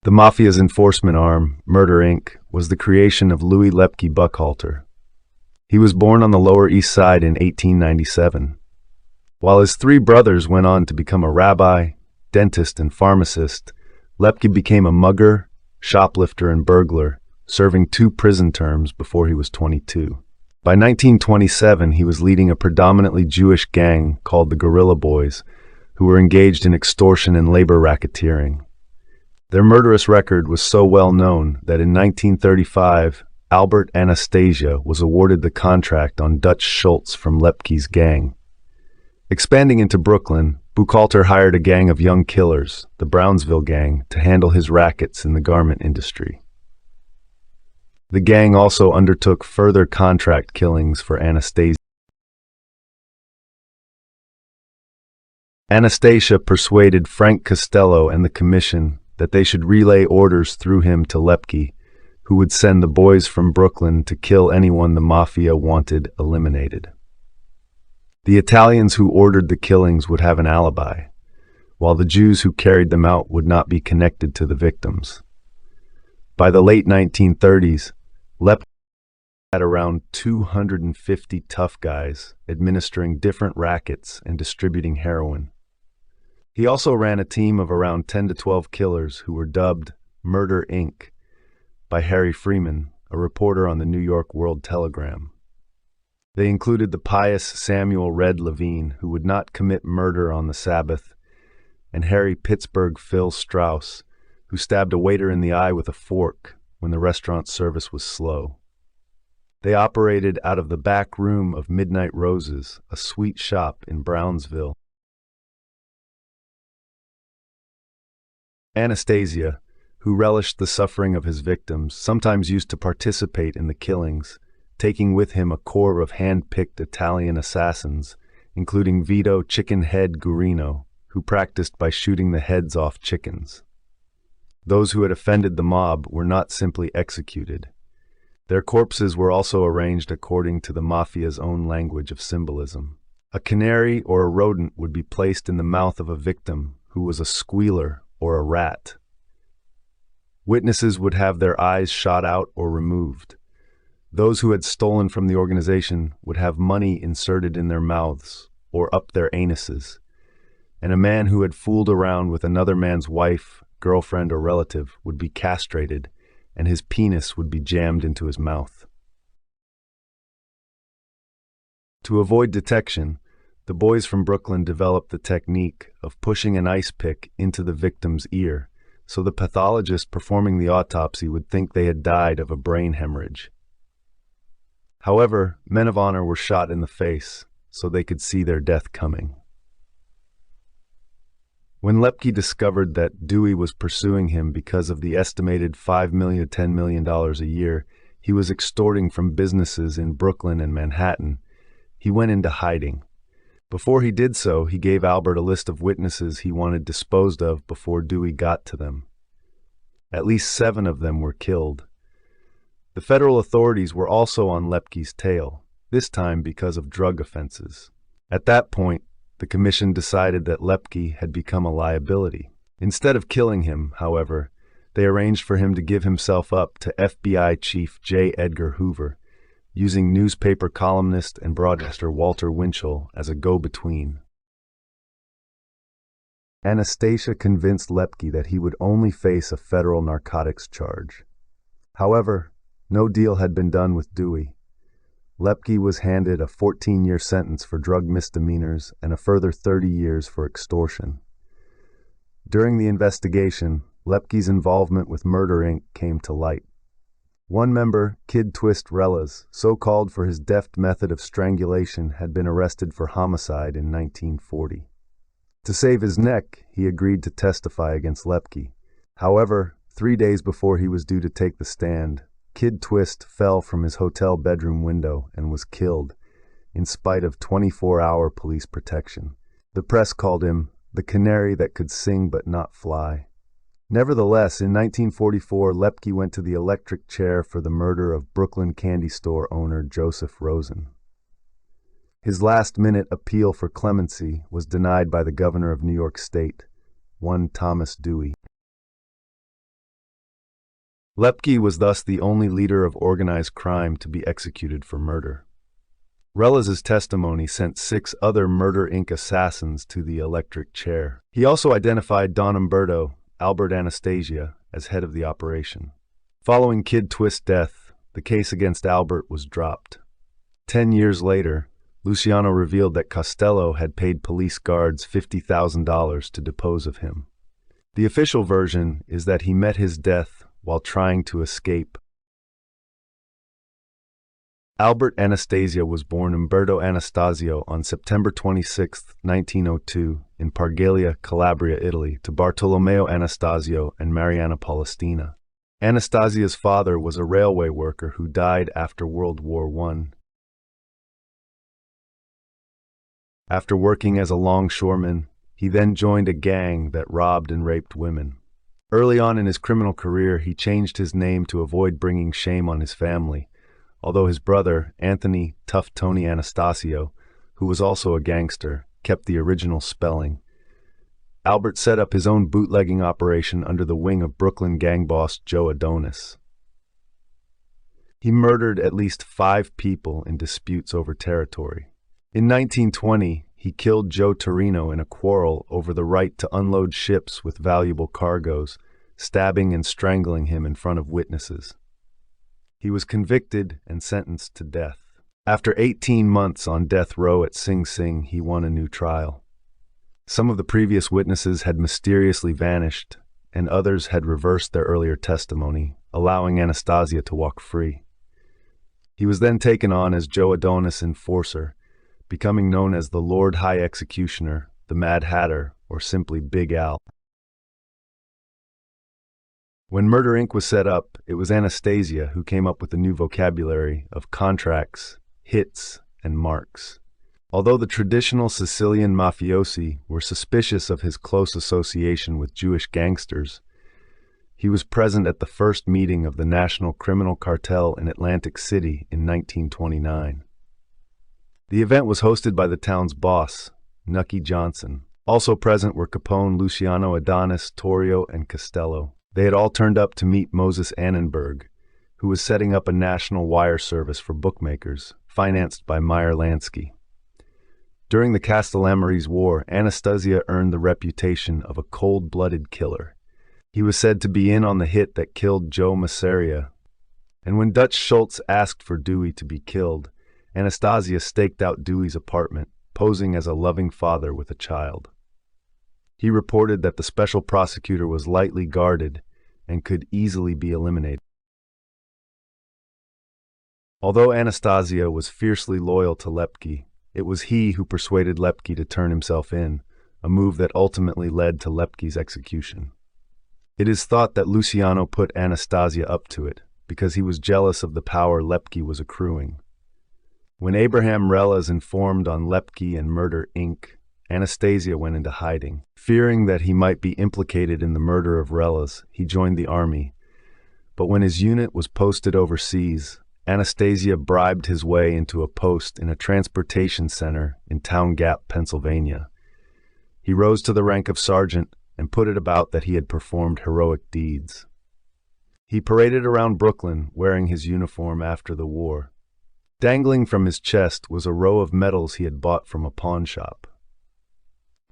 The Mafia's enforcement arm, Murder, Inc., was the creation of Louis Lepke Buckhalter. He was born on the Lower East Side in 1897. While his 3 brothers went on to become a rabbi, dentist, and pharmacist, Lepke became a mugger, shoplifter, and burglar, serving 2 prison terms before he was 22. By 1927, he was leading a predominantly Jewish gang called the Guerrilla Boys, who were engaged in extortion and labor racketeering. Their murderous record was so well known that in 1935, Albert Anastasia was awarded the contract on Dutch Schultz from Lepke's gang. Expanding into Brooklyn, Buchalter hired a gang of young killers, the Brownsville Gang, to handle his rackets in the garment industry. The gang also undertook further contract killings for Anastasia. Anastasia persuaded Frank Costello and the commission that they should relay orders through him to Lepke, who would send the boys from Brooklyn to kill anyone the Mafia wanted eliminated. The Italians who ordered the killings would have an alibi, while the Jews who carried them out would not be connected to the victims. By the late 1930s, Lepke had around 250 tough guys administering different rackets and distributing heroin. He also ran a team of around 10 to 12 killers who were dubbed Murder, Inc. by Harry Freeman, a reporter on the New York World Telegram. They included the pious Samuel Red Levine, who would not commit murder on the Sabbath, and Harry Pittsburgh Phil Strauss, who stabbed a waiter in the eye with a fork when the restaurant service was slow. They operated out of the back room of Midnight Roses, a sweet shop in Brownsville. Anastasia, who relished the suffering of his victims, sometimes used to participate in the killings, taking with him a corps of hand-picked Italian assassins, including Vito Chicken Head Guarino, who practiced by shooting the heads off chickens. Those who had offended the mob were not simply executed. Their corpses were also arranged according to the mafia's own language of symbolism. A canary or a rodent would be placed in the mouth of a victim who was a squealer or a rat. Witnesses would have their eyes shot out or removed. Those who had stolen from the organization would have money inserted in their mouths or up their anuses. And a man who had fooled around with another man's wife, girlfriend, or relative would be castrated, and his penis would be jammed into his mouth. To avoid detection, the boys from Brooklyn developed the technique of pushing an ice pick into the victim's ear, so the pathologist performing the autopsy would think they had died of a brain hemorrhage. However, men of honor were shot in the face, so they could see their death coming. When Lepke discovered that Dewey was pursuing him because of the estimated $5 million to $10 million a year he was extorting from businesses in Brooklyn and Manhattan, he went into hiding. Before he did so, he gave Albert a list of witnesses he wanted disposed of before Dewey got to them. At least 7 of them were killed. The federal authorities were also on Lepke's tail, this time because of drug offenses. At that point, the commission decided that Lepke had become a liability. Instead of killing him, however, they arranged for him to give himself up to FBI Chief J. Edgar Hoover, using newspaper columnist and broadcaster Walter Winchell as a go-between. Anastasia convinced Lepke that he would only face a federal narcotics charge. However, no deal had been done with Dewey. Lepke was handed a 14-year sentence for drug misdemeanors and a further 30 years for extortion. During the investigation, Lepke's involvement with Murder Inc. came to light. One member, Kid Twist Rellas, so called for his deft method of strangulation, had been arrested for homicide in 1940. To save his neck, he agreed to testify against Lepke. However, 3 days before he was due to take the stand, Kid Twist fell from his hotel bedroom window and was killed, in spite of 24-hour police protection. The press called him the canary that could sing but not fly. Nevertheless, in 1944, Lepke went to the electric chair for the murder of Brooklyn candy store owner Joseph Rosen. His last-minute appeal for clemency was denied by the governor of New York State, one Thomas Dewey. Lepke was thus the only leader of organized crime to be executed for murder. Rellas' testimony sent 6 other Murder Inc. assassins to the electric chair. He also identified Don Umberto, Albert Anastasia, as head of the operation. Following Kid Twist's death, the case against Albert was dropped. 10 years later, Luciano revealed that Costello had paid police guards $50,000 to depose of him. The official version is that he met his death while trying to escape. Albert Anastasia was born Umberto Anastasio on September 26, 1902, in Pargaglia, Calabria, Italy, to Bartolomeo Anastasio and Mariana Palestina. Anastasia's father was a railway worker who died after World War I. After working as a longshoreman, he then joined a gang that robbed and raped women. Early on in his criminal career, he changed his name to avoid bringing shame on his family, although his brother, Anthony Tough Tony Anastasio, who was also a gangster, kept the original spelling. Albert set up his own bootlegging operation under the wing of Brooklyn gang boss Joe Adonis. He murdered at least 5 people in disputes over territory. In 1920, he killed Joe Torino in a quarrel over the right to unload ships with valuable cargoes, stabbing and strangling him in front of witnesses. He was convicted and sentenced to death. After 18 months on death row at Sing Sing, he won a new trial. Some of the previous witnesses had mysteriously vanished, and others had reversed their earlier testimony, allowing Anastasia to walk free. He was then taken on as Joe Adonis' enforcer, becoming known as the Lord High Executioner, the Mad Hatter, or simply Big Al. When Murder Inc. was set up, it was Anastasia who came up with the new vocabulary of contracts, hits, and marks. Although the traditional Sicilian mafiosi were suspicious of his close association with Jewish gangsters, he was present at the first meeting of the National Criminal Cartel in Atlantic City in 1929. The event was hosted by the town's boss, Nucky Johnson. Also present were Capone, Luciano, Adonis, Torrio, and Costello. They had all turned up to meet Moses Annenberg, who was setting up a national wire service for bookmakers, financed by Meyer Lansky. During the Castellammarese War, Anastasia earned the reputation of a cold-blooded killer. He was said to be in on the hit that killed Joe Masseria, and when Dutch Schultz asked for Dewey to be killed, Anastasia staked out Dewey's apartment, posing as a loving father with a child. He reported that the special prosecutor was lightly guarded and could easily be eliminated. Although Anastasia was fiercely loyal to Lepke, it was he who persuaded Lepke to turn himself in, a move that ultimately led to Lepke's execution. It is thought that Luciano put Anastasia up to it, because he was jealous of the power Lepke was accruing. When Abraham Relas informed on Lepke and Murder Inc., Anastasia went into hiding. Fearing that he might be implicated in the murder of Relas, he joined the army. But when his unit was posted overseas, Anastasia bribed his way into a post in a transportation center in Town Gap, Pennsylvania. He rose to the rank of sergeant and put it about that he had performed heroic deeds. He paraded around Brooklyn wearing his uniform after the war. Dangling from his chest was a row of medals he had bought from a pawn shop.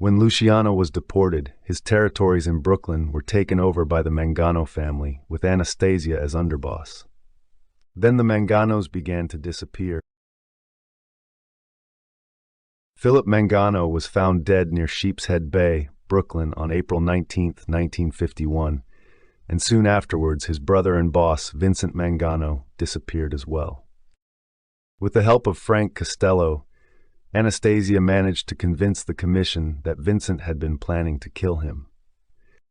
When Luciano was deported, his territories in Brooklyn were taken over by the Mangano family, with Anastasia as underboss. Then the Manganos began to disappear. Philip Mangano was found dead near Sheepshead Bay, Brooklyn, on April 19, 1951, and soon afterwards his brother and boss, Vincent Mangano, disappeared as well. With the help of Frank Costello, Anastasia managed to convince the commission that Vincent had been planning to kill him.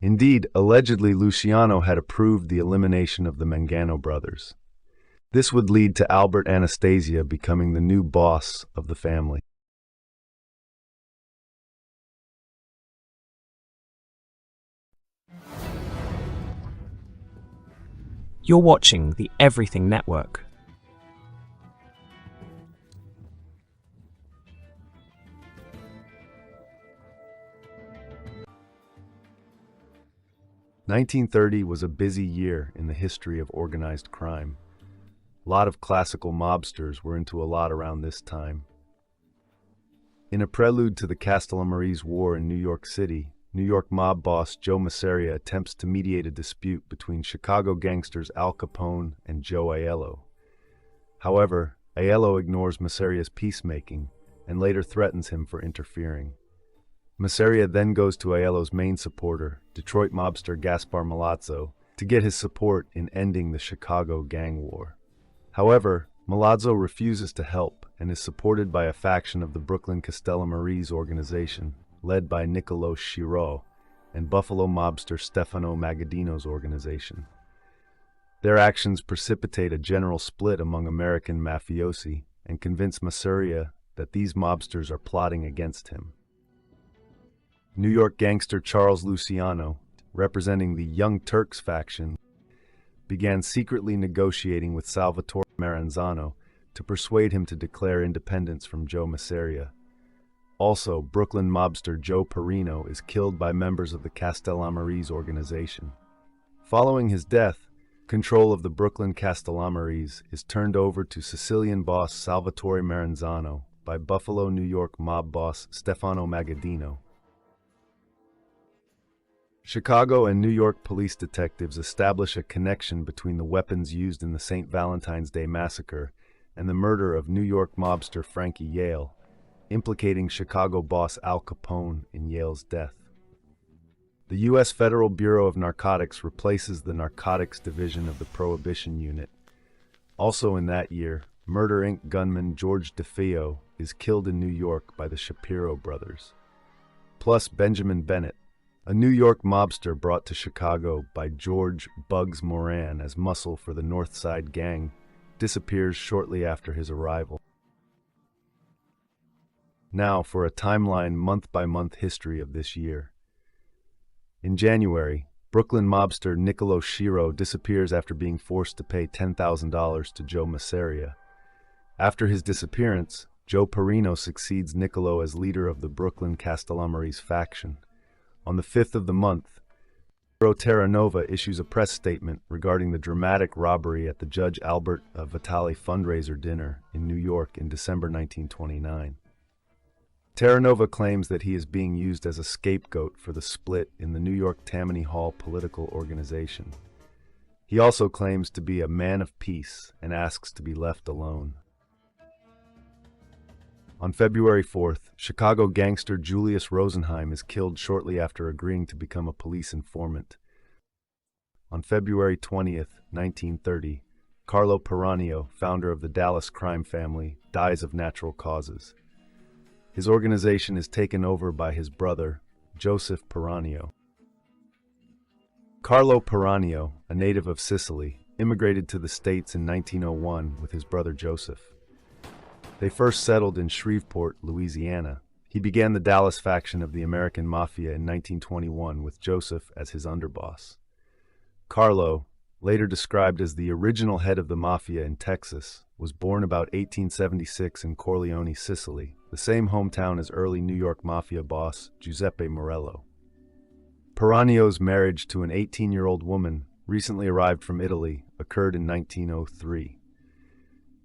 Indeed, allegedly Luciano had approved the elimination of the Mangano brothers. This would lead to Albert Anastasia becoming the new boss of the family. You're watching the Everything Network. "1930 was a busy year in the history of organized crime. A lot of classical mobsters were into a lot around this time. In a prelude to the Castellammarese War in New York City, New York mob boss Joe Masseria attempts to mediate a dispute between Chicago gangsters Al Capone and Joe Aiello. However, Aiello ignores Masseria's peacemaking and later threatens him for interfering. Masseria then goes to Aiello's main supporter, Detroit mobster Gaspar Milazzo, to get his support in ending the Chicago gang war. However, Milazzo refuses to help and is supported by a faction of the Brooklyn Castellammarese organization, led by Niccolo Schirò and Buffalo mobster Stefano Magadino's organization. Their actions precipitate a general split among American mafiosi and convince Masseria that these mobsters are plotting against him. New York gangster Charles Luciano, representing the Young Turks faction, began secretly negotiating with Salvatore Maranzano to persuade him to declare independence from Joe Masseria. Also, Brooklyn mobster Joe Perino is killed by members of the Castellammarese organization. Following his death, control of the Brooklyn Castellammarese is turned over to Sicilian boss Salvatore Maranzano by Buffalo, New York mob boss Stefano Magadino. Chicago and New York police detectives establish a connection between the weapons used in the St. Valentine's Day massacre and the murder of New York mobster Frankie Yale, implicating Chicago boss Al Capone in Yale's death. The U.S. Federal Bureau of Narcotics replaces the Narcotics Division of the Prohibition Unit. Also in that year, Murder Inc. gunman George DeFeo is killed in New York by the Shapiro brothers. Plus Benjamin Bennett, A New York mobster brought to Chicago by George Bugs Moran as muscle for the North Side Gang disappears shortly after his arrival. Now for a timeline month-by-month history of this year. In January, Brooklyn mobster Niccolo Schiro disappears after being forced to pay $10,000 to Joe Masseria. After his disappearance, Joe Perino succeeds Niccolo as leader of the Brooklyn Castellammarese faction. On the 5th of the month, Schiro Terranova issues a press statement regarding the dramatic robbery at the Judge Albert Vitale fundraiser dinner in New York in December 1929. Terranova claims that he is being used as a scapegoat for the split in the New York Tammany Hall political organization. He also claims to be a man of peace and asks to be left alone. On February 4th, Chicago gangster Julius Rosenheim is killed shortly after agreeing to become a police informant. On February 20th, 1930, Carlo Piranio, founder of the Dallas crime family, dies of natural causes. His organization is taken over by his brother, Joseph Piranio. Carlo Piranio, a native of Sicily, immigrated to the States in 1901 with his brother Joseph. They first settled in Shreveport, Louisiana. He began the Dallas faction of the American Mafia in 1921 with Joseph as his underboss. Carlo, later described as the original head of the Mafia in Texas, was born about 1876 in Corleone, Sicily, the same hometown as early New York Mafia boss Giuseppe Morello. Piranio's marriage to an 18-year-old woman, recently arrived from Italy, occurred in 1903.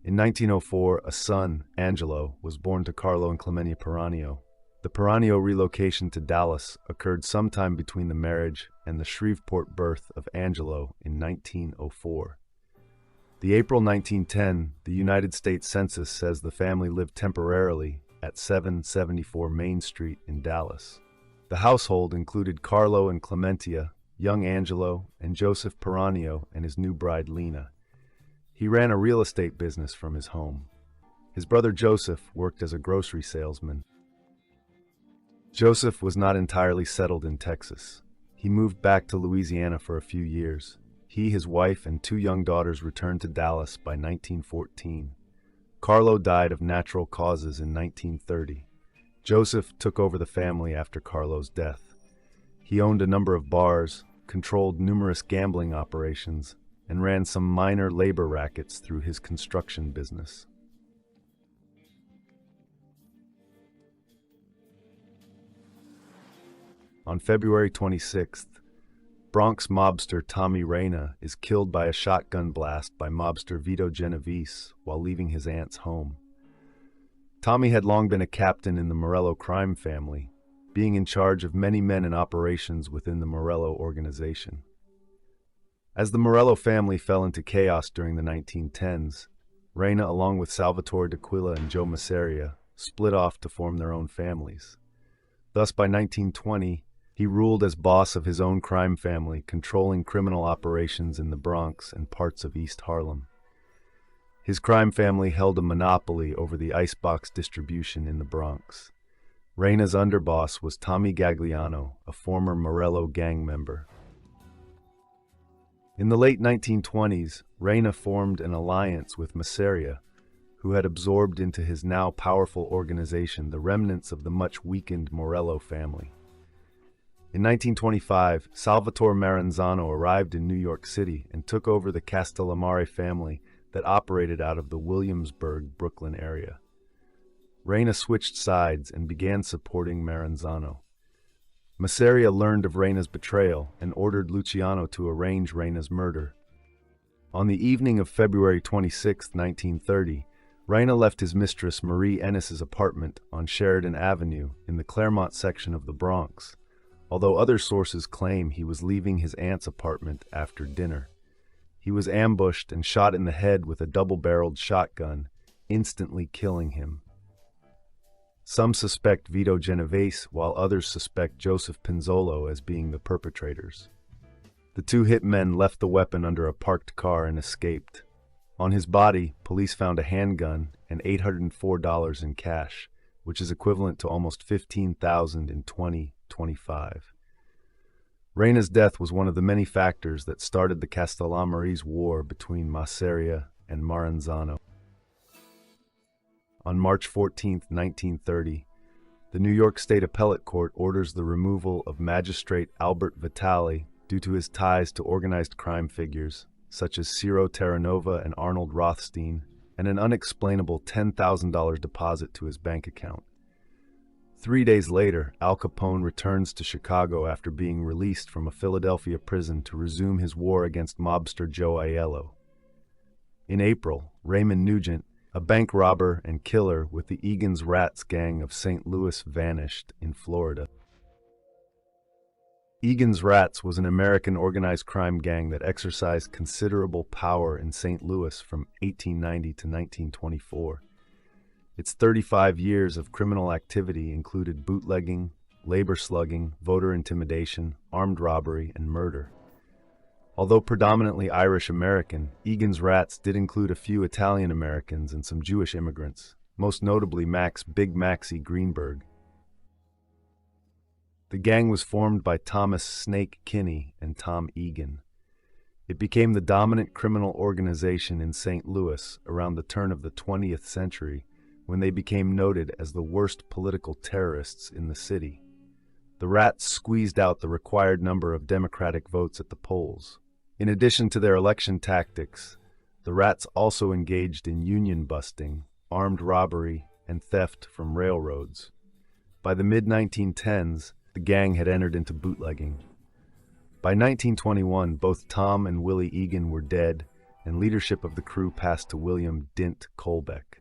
In 1904, a son, Angelo, was born to Carlo and Clementia Piranio. The Piranio relocation to Dallas occurred sometime between the marriage and the Shreveport birth of Angelo in 1904. The April 1910, the United States Census says the family lived temporarily at 774 Main Street in Dallas. The household included Carlo and Clementia, young Angelo, and Joseph Piranio and his new bride Lena. He ran a real estate business from his home. His brother Joseph worked as a grocery salesman. Joseph was not entirely settled in Texas. He moved back to Louisiana for a few years. He, his wife, and 2 young daughters returned to Dallas by 1914. Carlo died of natural causes in 1930. Joseph took over the family after Carlo's death. He owned a number of bars, controlled numerous gambling operations, and ran some minor labor rackets through his construction business. On February 26th, Bronx mobster Tommy Reyna is killed by a shotgun blast by mobster Vito Genovese while leaving his aunt's home. Tommy had long been a captain in the Morello crime family, being in charge of many men and operations within the Morello organization. As the Morello family fell into chaos during the 1910s, Reyna, along with Salvatore D'Aquila and Joe Masseria, split off to form their own families. Thus, by 1920, he ruled as boss of his own crime family, controlling criminal operations in the Bronx and parts of East Harlem. His crime family held a monopoly over the icebox distribution in the Bronx. Reyna's underboss was Tommy Gagliano, a former Morello gang member. In the late 1920s, Reyna formed an alliance with Masseria, who had absorbed into his now powerful organization the remnants of the much weakened Morello family. In 1925, Salvatore Maranzano arrived in New York City and took over the Castellammarese family that operated out of the Williamsburg, Brooklyn area. Reyna switched sides and began supporting Maranzano. Masseria learned of Reyna's betrayal and ordered Luciano to arrange Reyna's murder. On the evening of February 26, 1930, Reyna left his mistress Marie Ennis's apartment on Sheridan Avenue in the Claremont section of the Bronx, although other sources claim he was leaving his aunt's apartment after dinner. He was ambushed and shot in the head with a double-barreled shotgun, instantly killing him. Some suspect Vito Genovese, while others suspect Joseph Pinzolo as being the perpetrators. The 2 hitmen left the weapon under a parked car and escaped. On his body, police found a handgun and $804 in cash, which is equivalent to almost $15,000 in 2025. Reina's death was one of the many factors that started the Castellammarese War between Masseria and Maranzano. On March 14, 1930, the New York State Appellate Court orders the removal of Magistrate Albert Vitali due to his ties to organized crime figures such as Ciro Terranova and Arnold Rothstein, and an unexplainable $10,000 deposit to his bank account. 3 days later, Al Capone returns to Chicago after being released from a Philadelphia prison to resume his war against mobster Joe Aiello. In April, Raymond Nugent, a bank robber and killer with the Egan's Rats gang of St. Louis, vanished in Florida. Egan's Rats was an American organized crime gang that exercised considerable power in St. Louis from 1890 to 1924. Its 35 years of criminal activity included bootlegging, labor slugging, voter intimidation, armed robbery, and murder. Although predominantly Irish-American, Egan's Rats did include a few Italian-Americans and some Jewish immigrants, most notably Big Maxie Greenberg. The gang was formed by Thomas Snake Kinney and Tom Egan. It became the dominant criminal organization in St. Louis around the turn of the 20th century, when they became noted as the worst political terrorists in the city. The Rats squeezed out the required number of Democratic votes at the polls. In addition to their election tactics, the Rats also engaged in union busting, armed robbery, and theft from railroads. By the mid-1910s, the gang had entered into bootlegging. By 1921, both Tom and Willie Egan were dead, and leadership of the crew passed to William Dint Colbeck.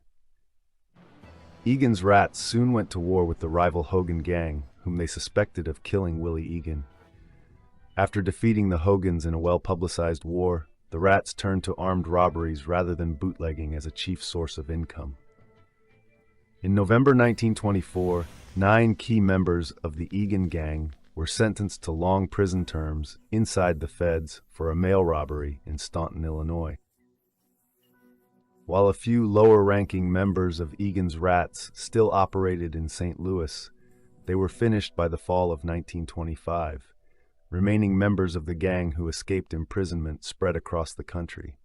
Egan's Rats soon went to war with the rival Hogan gang, whom they suspected of killing Willie Egan. After defeating the Hogans in a well-publicized war, the Rats turned to armed robberies rather than bootlegging as a chief source of income. In November 1924, 9 key members of the Egan gang were sentenced to long prison terms inside the feds for a mail robbery in Staunton, Illinois. While a few lower-ranking members of Egan's Rats still operated in St. Louis, they were finished by the fall of 1925. Remaining members of the gang who escaped imprisonment spread across the country.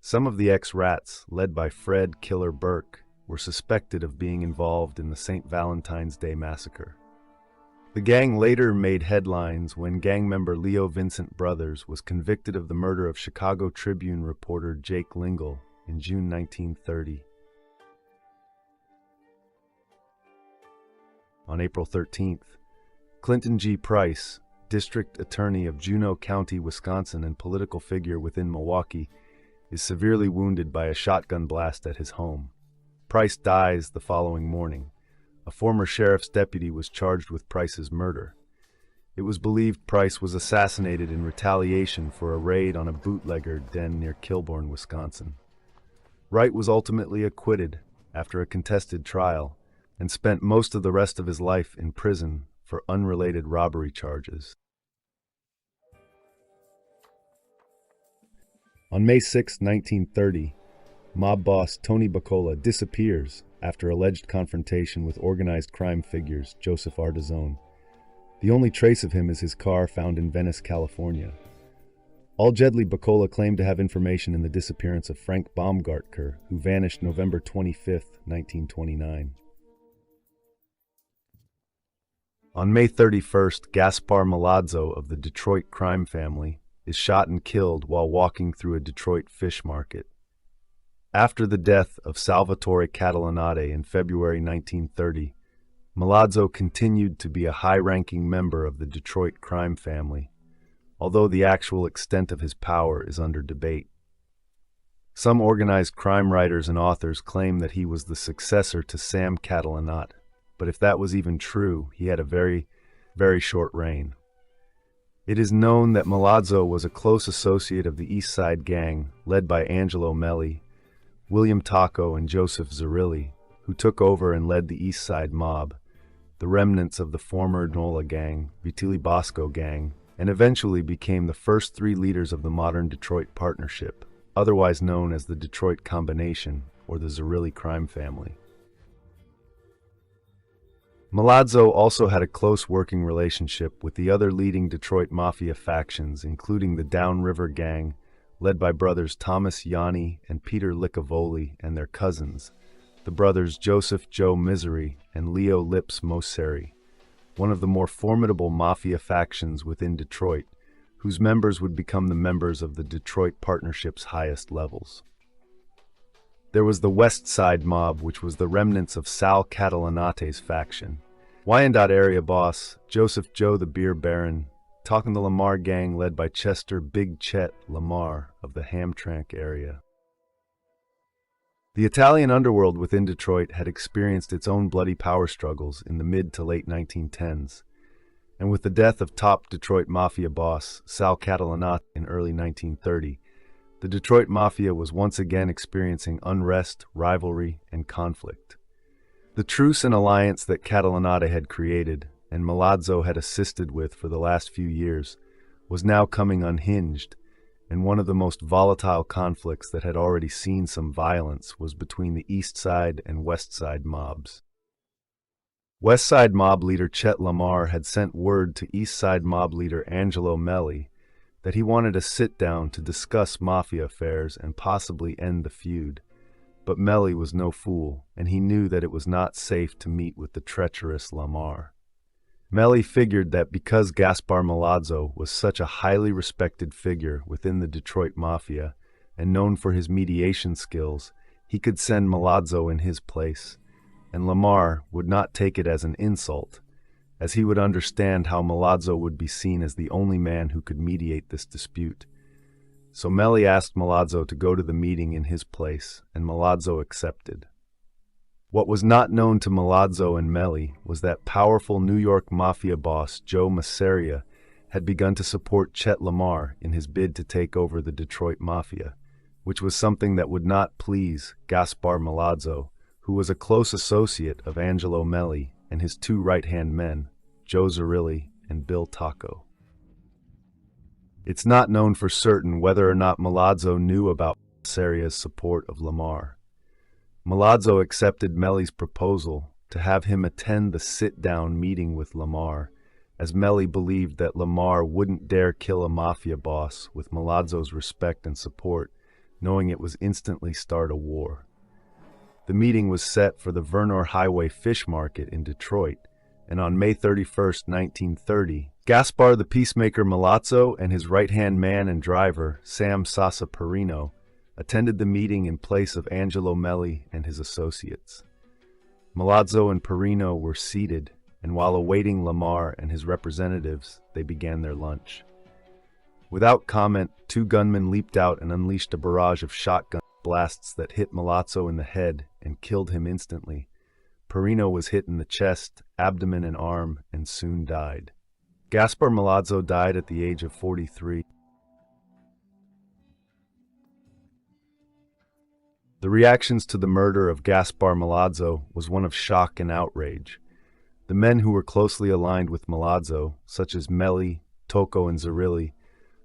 Some of the ex-Rats, led by Fred Killer Burke, were suspected of being involved in the St. Valentine's Day Massacre. The gang later made headlines when gang member Leo Vincent Brothers was convicted of the murder of Chicago Tribune reporter Jake Lingle in June 1930. On April 13th, Clinton G. Price, district attorney of Juneau County, Wisconsin and political figure within Milwaukee, is severely wounded by a shotgun blast at his home. Price dies the following morning. A former sheriff's deputy was charged with Price's murder. It was believed Price was assassinated in retaliation for a raid on a bootlegger den near Kilbourne, Wisconsin. Wright was ultimately acquitted after a contested trial and spent most of the rest of his life in prison for unrelated robbery charges. On May 6, 1930, mob boss Tony Bacola disappears after alleged confrontation with organized crime figures Joseph Ardizone. The only trace of him is his car found in Venice, California. Allegedly, Bacola claimed to have information in the disappearance of Frank Baumgartner, who vanished November 25, 1929. On May 31st, Gaspar Milazzo of the Detroit crime family is shot and killed while walking through a Detroit fish market. After the death of Salvatore Catalanate in February 1930, Milazzo continued to be a high-ranking member of the Detroit crime family, although the actual extent of his power is under debate. Some organized crime writers and authors claim that he was the successor to Sam Catalanate, but if that was even true, he had a very, very short reign. It is known that Milazzo was a close associate of the East Side Gang, led by Angelo Melli, William Tacco, and Joseph Zerilli, who took over and led the East Side Mob, the remnants of the former Nola Gang, Vitili Bosco Gang, and eventually became the first 3 leaders of the modern Detroit Partnership, otherwise known as the Detroit Combination or the Zerilli crime family. Milazzo also had a close working relationship with the other leading Detroit Mafia factions, including the Downriver Gang, led by brothers Thomas Yanni and Peter Licavoli and their cousins, the brothers Joseph Joe Misery and Leo Lips Moseri, one of the more formidable mafia factions within Detroit, whose members would become the members of the Detroit Partnership's highest levels. There was the West Side Mob, which was the remnants of Sal Catalanate's faction. Wyandotte area boss, Joseph Joe the Beer Baron, talking the Lamar gang led by Chester Big Chet Lamar of the Hamtramck area. The Italian underworld within Detroit had experienced its own bloody power struggles in the mid to late 1910s, and with the death of top Detroit Mafia boss Sal Catalanate in early 1930, the Detroit Mafia was once again experiencing unrest, rivalry, and conflict. The truce and alliance that Catalanate had created, and Milazzo had assisted with for the last few years, was now coming unhinged, and one of the most volatile conflicts that had already seen some violence was between the East Side and West Side mobs. West Side mob leader Chet Lamar had sent word to East Side mob leader Angelo Melli that he wanted a sit-down to discuss mafia affairs and possibly end the feud. But Melli was no fool, and he knew that it was not safe to meet with the treacherous Lamar. Melli figured that because Gaspar Milazzo was such a highly respected figure within the Detroit Mafia and known for his mediation skills, he could send Milazzo in his place, and Lamar would not take it as an insult, as he would understand how Milazzo would be seen as the only man who could mediate this dispute. So Melli asked Milazzo to go to the meeting in his place, and Milazzo accepted. What was not known to Milazzo and Melli was that powerful New York Mafia boss Joe Masseria had begun to support Chet Lamar in his bid to take over the Detroit Mafia, which was something that would not please Gaspar Milazzo, who was a close associate of Angelo Melli and his two right-hand men, Joe Zerilli and Bill Taco. It's not known for certain whether or not Milazzo knew about Masseria's support of Lamar. Milazzo accepted Melli's proposal to have him attend the sit-down meeting with Lamar, as Melli believed that Lamar wouldn't dare kill a mafia boss with Milazzo's respect and support, knowing it was instantly start a war. The meeting was set for the Vernor Highway Fish Market in Detroit, and on May 31st, 1930, Gaspar the Peacemaker Milazzo and his right-hand man and driver, Sam Sasa Perino, attended the meeting in place of Angelo Melli and his associates. Milazzo and Perino were seated, and while awaiting Lamar and his representatives, they began their lunch. Without comment, two gunmen leaped out and unleashed a barrage of shotgun blasts that hit Milazzo in the head and killed him instantly. Perino was hit in the chest, abdomen, and arm, and soon died. Gaspar Milazzo died at the age of 43. The reactions to the murder of Gaspar Milazzo was one of shock and outrage. The men who were closely aligned with Milazzo, such as Melli, Tocco, and Zerilli,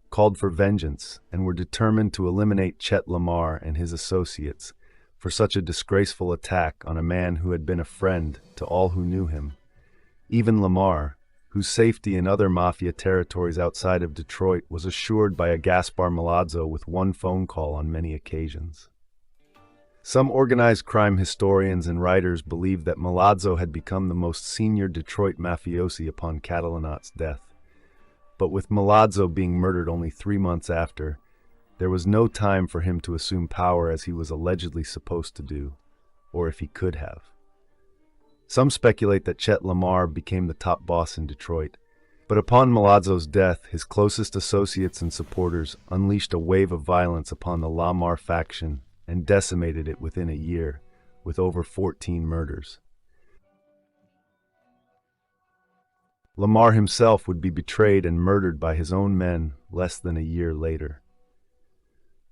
called for vengeance and were determined to eliminate Chet Lamar and his associates for such a disgraceful attack on a man who had been a friend to all who knew him. Even Lamar, whose safety in other mafia territories outside of Detroit was assured by a Gaspar Milazzo with one phone call on many occasions. Some organized crime historians and writers believe that Milazzo had become the most senior Detroit mafiosi upon Catalanate's death. But with Milazzo being murdered only 3 months after, there was no time for him to assume power as he was allegedly supposed to do, or if he could have. Some speculate that Chet Lamar became the top boss in Detroit, but upon Milazzo's death, his closest associates and supporters unleashed a wave of violence upon the Lamar faction and decimated it within a year, with over 14 murders. Lamar himself would be betrayed and murdered by his own men less than a year later.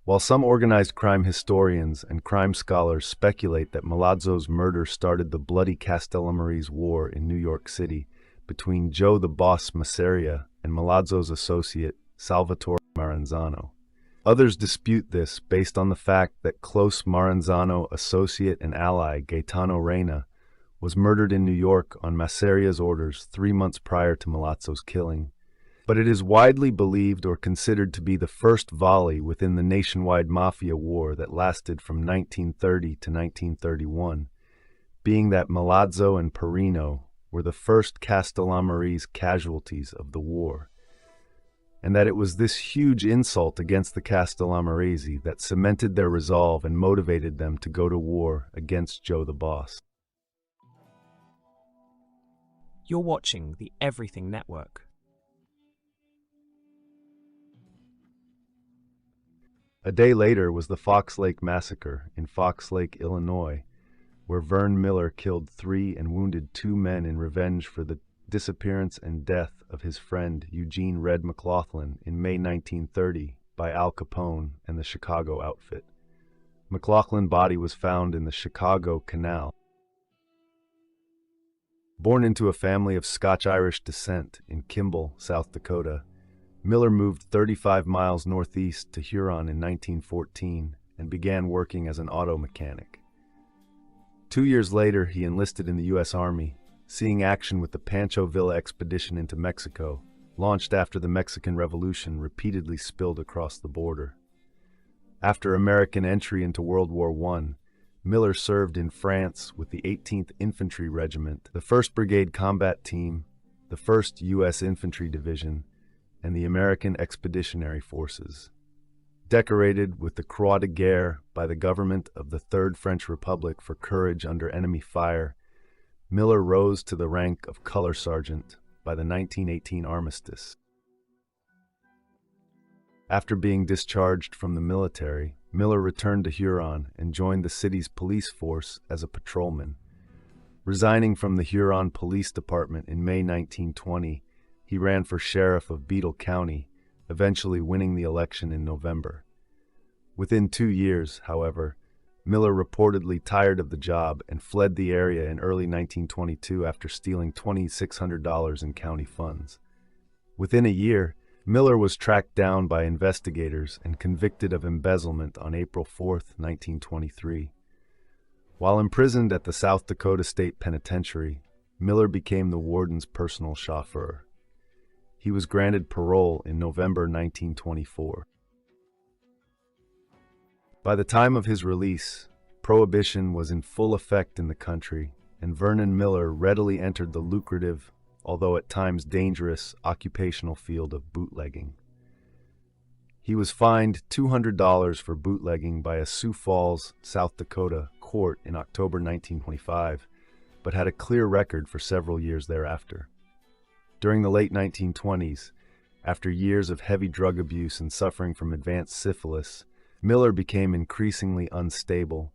While some organized crime historians and crime scholars speculate that Milazzo's murder started the bloody Castellammarese War in New York City between Joe the Boss Masseria and Milazzo's associate Salvatore Maranzano, others dispute this based on the fact that close Maranzano associate and ally Gaetano Reina was murdered in New York on Masseria's orders 3 months prior to Milazzo's killing, but it is widely believed or considered to be the first volley within the nationwide mafia war that lasted from 1930 to 1931, being that Milazzo and Perino were the first Castellammarese casualties of the war, and that it was this huge insult against the Castellammarese that cemented their resolve and motivated them to go to war against Joe the Boss. You're watching the Everything Network. A day later was the Fox Lake Massacre in Fox Lake, Illinois, where Vern Miller killed 3 and wounded 2 men in revenge for the disappearance and death of his friend Eugene "Red" McLaughlin in May 1930 by Al Capone and the Chicago outfit. McLaughlin's body was found in the Chicago Canal. Born into a family of Scotch-Irish descent in Kimball, South Dakota, Miller moved 35 miles northeast to Huron in 1914 and began working as an auto mechanic. 2 years later, he enlisted in the U.S. Army, seeing action with the Pancho Villa expedition into Mexico, launched after the Mexican Revolution repeatedly spilled across the border. After American entry into World War I, Miller served in France with the 18th Infantry Regiment, the 1st Brigade Combat Team, the 1st U.S. Infantry Division, and the American Expeditionary Forces. Decorated with the Croix de Guerre by the government of the Third French Republic for courage under enemy fire, Miller rose to the rank of Color Sergeant by the 1918 armistice. After being discharged from the military, Miller returned to Huron and joined the city's police force as a patrolman. Resigning from the Huron Police Department in May 1920, he ran for sheriff of Beadle County, eventually winning the election in November. Within 2 years, however, Miller reportedly tired of the job and fled the area in early 1922 after stealing $2,600 in county funds. Within a year, Miller was tracked down by investigators and convicted of embezzlement on April 4, 1923. While imprisoned at the South Dakota State Penitentiary, Miller became the warden's personal chauffeur. He was granted parole in November 1924. By the time of his release, Prohibition was in full effect in the country, and Vernon Miller readily entered the lucrative, although at times dangerous, occupational field of bootlegging. He was fined $200 for bootlegging by a Sioux Falls, South Dakota court in October 1925, but had a clear record for several years thereafter. During the late 1920s, after years of heavy drug abuse and suffering from advanced syphilis, Miller became increasingly unstable,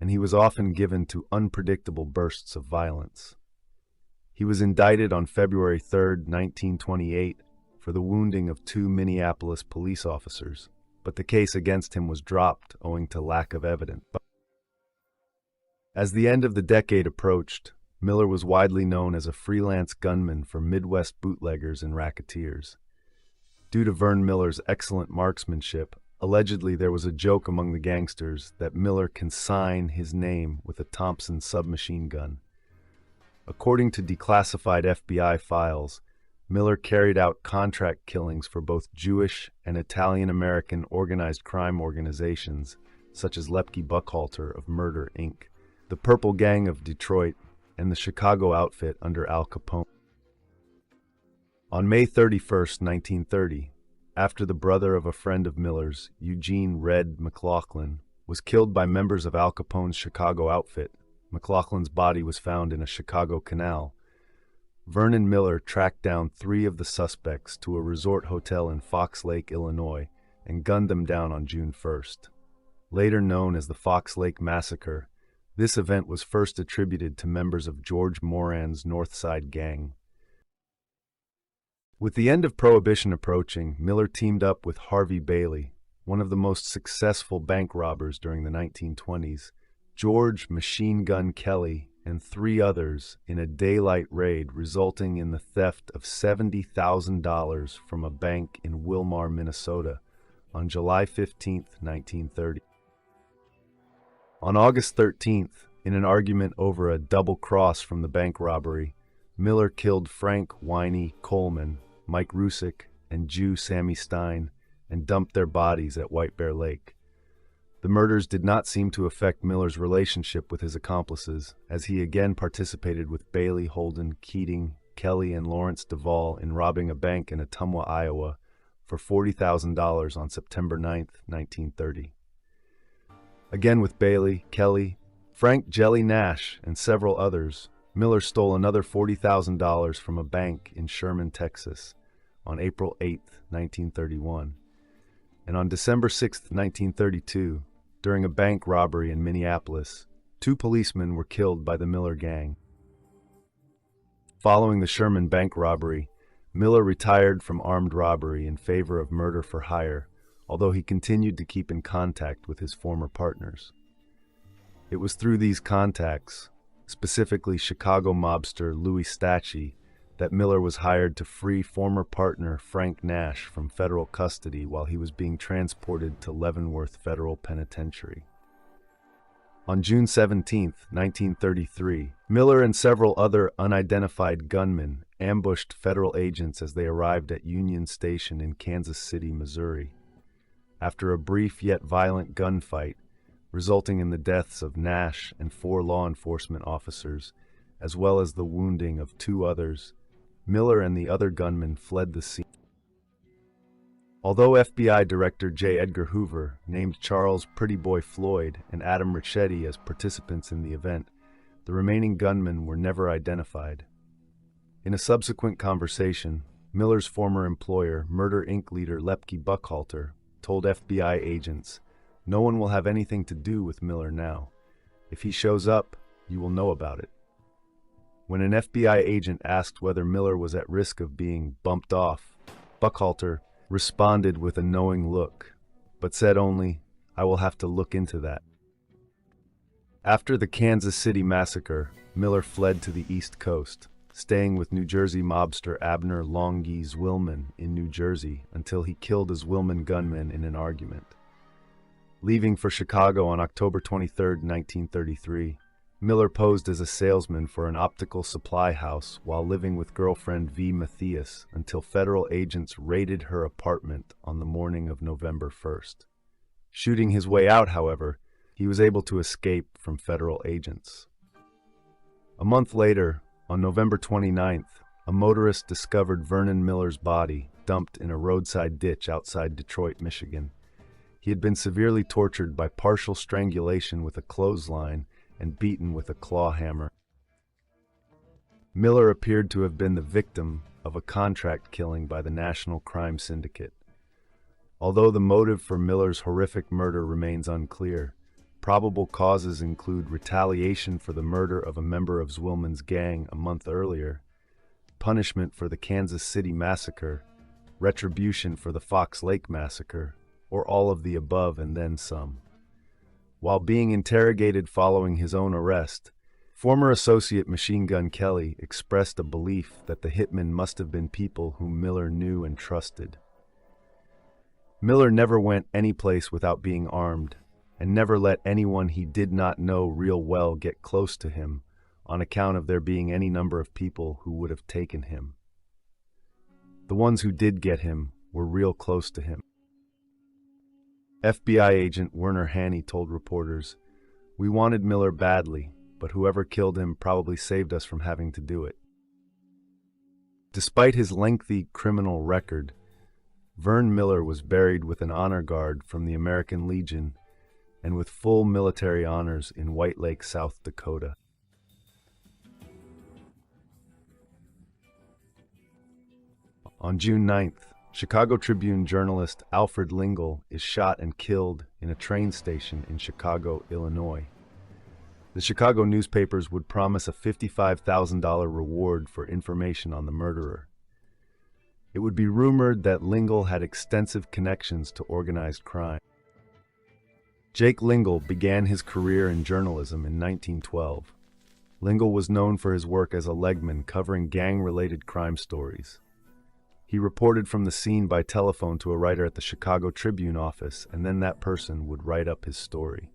and he was often given to unpredictable bursts of violence. He was indicted on February 3, 1928, for the wounding of 2 Minneapolis police officers, but the case against him was dropped owing to lack of evidence. As the end of the decade approached, Miller was widely known as a freelance gunman for Midwest bootleggers and racketeers. Due to Vern Miller's excellent marksmanship, allegedly there was a joke among the gangsters that Miller can sign his name with a Thompson submachine gun. According to declassified FBI files, Miller carried out contract killings for both Jewish and Italian-American organized crime organizations, such as Lepke Buckhalter of Murder, Inc., the Purple Gang of Detroit, and the Chicago outfit under Al Capone. On May 31, 1930, after the brother of a friend of Miller's, Eugene "Red" McLaughlin, was killed by members of Al Capone's Chicago outfit, McLaughlin's body was found in a Chicago canal. Vernon Miller tracked down 3 of the suspects to a resort hotel in Fox Lake, Illinois, and gunned them down on June 1st. Later known as the Fox Lake Massacre, this event was first attributed to members of George Moran's North Side Gang. With the end of Prohibition approaching, Miller teamed up with Harvey Bailey, one of the most successful bank robbers during the 1920s, George "Machine Gun" Kelly, and 3 others in a daylight raid resulting in the theft of $70,000 from a bank in Wilmar, Minnesota, on July 15, 1930. On August 13th, In an argument over a double cross from the bank robbery, Miller killed Frank "Whiny" Coleman, Mike Rusick, and Jew Sammy Stein, and dumped their bodies at White Bear Lake. The murders did not seem to affect Miller's relationship with his accomplices, as he again participated with Bailey, Holden, Keating, Kelly, and Lawrence Duvall in robbing a bank in Ottumwa, Iowa, for $40,000 on September 9, 1930. Again with Bailey, Kelly, Frank "Jelly" Nash, and several others, Miller stole another $40,000 from a bank in Sherman, Texas, on April 8, 1931. And on December 6, 1932, during a bank robbery in Minneapolis, 2 policemen were killed by the Miller gang. Following the Sherman bank robbery, Miller retired from armed robbery in favor of murder for hire, although he continued to keep in contact with his former partners. It was through these contacts, specifically Chicago mobster Louis Stachy, that Miller was hired to free former partner Frank Nash from federal custody while he was being transported to Leavenworth Federal Penitentiary. On June 17, 1933, Miller and several other unidentified gunmen ambushed federal agents as they arrived at Union Station in Kansas City, Missouri. After a brief yet violent gunfight, resulting in the deaths of Nash and 4 law enforcement officers, as well as the wounding of 2 others, Miller and the other gunmen fled the scene. Although FBI Director J. Edgar Hoover named Charles "Pretty Boy" Floyd and Adam Ricchetti as participants in the event, the remaining gunmen were never identified. In a subsequent conversation, Miller's former employer, Murder Inc. leader Lepke Buckhalter, told FBI agents, "No one will have anything to do with Miller now. If he shows up, you will know about it." When an FBI agent asked whether Miller was at risk of being bumped off, Buckhalter responded with a knowing look, but said only, "I will have to look into that." After the Kansas City massacre, Miller fled to the East Coast, staying with New Jersey mobster Abner "Longy" Zwillman in New Jersey until he killed a Zwillman gunman in an argument. Leaving for Chicago on October 23, 1933, Miller posed as a salesman for an optical supply house while living with girlfriend V. Matthias until federal agents raided her apartment on the morning of November 1st. Shooting his way out, however, he was able to escape from federal agents. A month later, on November 29th, a motorist discovered Vernon Miller's body dumped in a roadside ditch outside Detroit, Michigan. He had been severely tortured by partial strangulation with a clothesline and beaten with a claw hammer. Miller appeared to have been the victim of a contract killing by the National Crime Syndicate. Although the motive for Miller's horrific murder remains unclear, probable causes include retaliation for the murder of a member of Zwillman's gang a month earlier, punishment for the Kansas City massacre, retribution for the Fox Lake massacre, or all of the above and then some. While being interrogated following his own arrest, former associate Machine Gun Kelly expressed a belief that the hitmen must have been people whom Miller knew and trusted. Miller never went any place without being armed, and never let anyone he did not know real well get close to him, on account of there being any number of people who would have taken him. The ones who did get him were real close to him. FBI agent Werner Haney told reporters, "We wanted Miller badly, but whoever killed him probably saved us from having to do it." Despite his lengthy criminal record, Vern Miller was buried with an honor guard from the American Legion and with full military honors in White Lake, South Dakota. On June 9th, Chicago Tribune journalist Alfred Lingle is shot and killed in a train station in Chicago, Illinois. The Chicago newspapers would promise a $55,000 reward for information on the murderer. It would be rumored that Lingle had extensive connections to organized crime. Jake Lingle began his career in journalism in 1912. Lingle was known for his work as a legman covering gang-related crime stories. He reported from the scene by telephone to a writer at the Chicago Tribune office, and then that person would write up his story.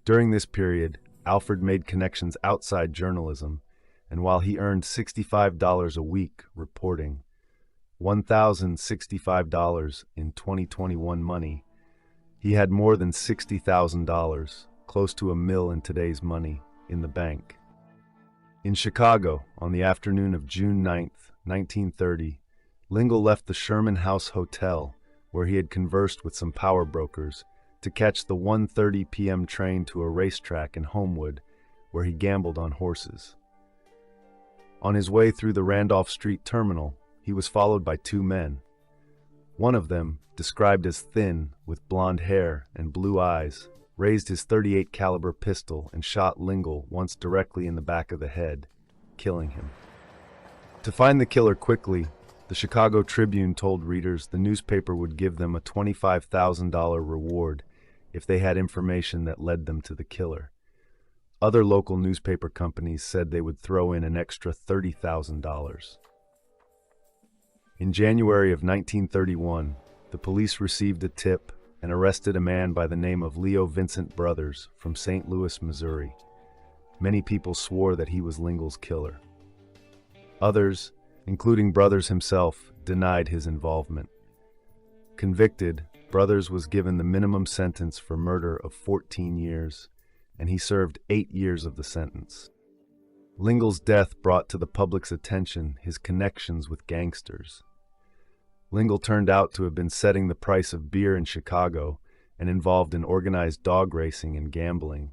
During this period, Alfred made connections outside journalism, and while he earned $65 a week reporting, $1,065 in 2021 money, he had more than $60,000, close to $1 million in today's money, in the bank. In Chicago, on the afternoon of June 9, 1930, Lingle left the Sherman House Hotel, where he had conversed with some power brokers, to catch the 1:30 p.m. train to a racetrack in Homewood, where he gambled on horses. On his way through the Randolph Street terminal, he was followed by two men. One of them, described as thin, with blonde hair and blue eyes, raised his .38 caliber pistol and shot Lingle once directly in the back of the head, killing him. To find the killer quickly, the Chicago Tribune told readers the newspaper would give them a $25,000 reward if they had information that led them to the killer. Other local newspaper companies said they would throw in an extra $30,000. In January of 1931, the police received a tip and arrested a man by the name of Leo Vincent Brothers from St. Louis, Missouri. Many people swore that he was Lingle's killer. Others, including Brothers himself, denied his involvement. Convicted, Brothers was given the minimum sentence for murder of 14 years, and he served 8 years of the sentence. Lingle's death brought to the public's attention his connections with gangsters. Lingle turned out to have been setting the price of beer in Chicago and involved in organized dog racing and gambling.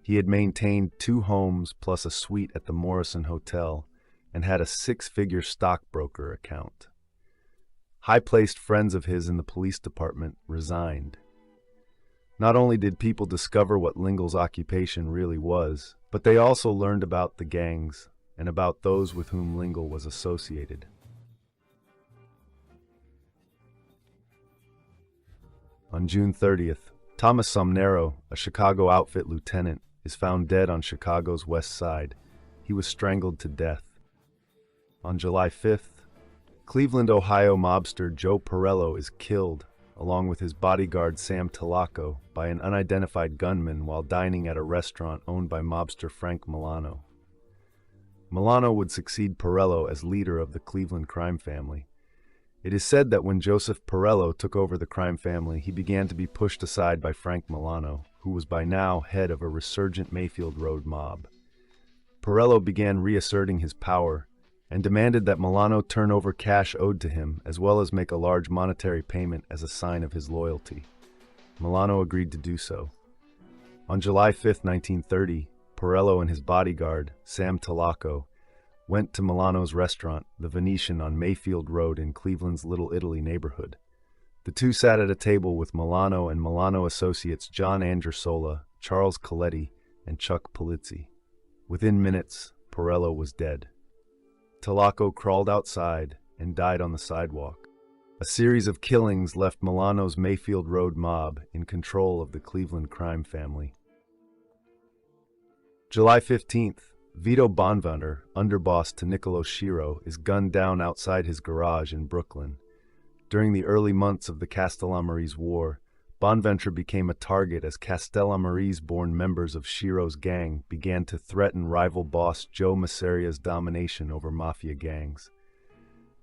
He had maintained 2 homes plus a suite at the Morrison Hotel and had a 6-figure stockbroker account. High-placed friends of his in the police department resigned. Not only did people discover what Lingle's occupation really was, but they also learned about the gangs and about those with whom Lingle was associated. On June 30th, Thomas Somnero, a Chicago outfit lieutenant, is found dead on Chicago's west side. He was strangled to death. On July 5th, Cleveland, Ohio mobster Joe Perello is killed, along with his bodyguard Sam Telaco, by an unidentified gunman while dining at a restaurant owned by mobster Frank Milano. Milano would succeed Perello as leader of the Cleveland crime family. It is said that when Joseph Perello took over the crime family, he began to be pushed aside by Frank Milano, who was by now head of a resurgent Mayfield Road mob. Perello began reasserting his power and demanded that Milano turn over cash owed to him, as well as make a large monetary payment as a sign of his loyalty. Milano agreed to do so. On July 5, 1930, Perello and his bodyguard, Sam Telaco, went to Milano's restaurant, the Venetian on Mayfield Road in Cleveland's Little Italy neighborhood. The two sat at a table with Milano and Milano associates John Andresola, Charles Coletti, and Chuck Polizzi. Within minutes, Perello was dead. Telaco crawled outside and died on the sidewalk. A series of killings left Milano's Mayfield Road mob in control of the Cleveland crime family. July 15th, Vito Bonventre, underboss to Niccolo Schiro, is gunned down outside his garage in Brooklyn. During the early months of the Castellammarese War, Bonventre became a target as Castellammarese-born members of Schiro's gang began to threaten rival boss Joe Masseria's domination over mafia gangs.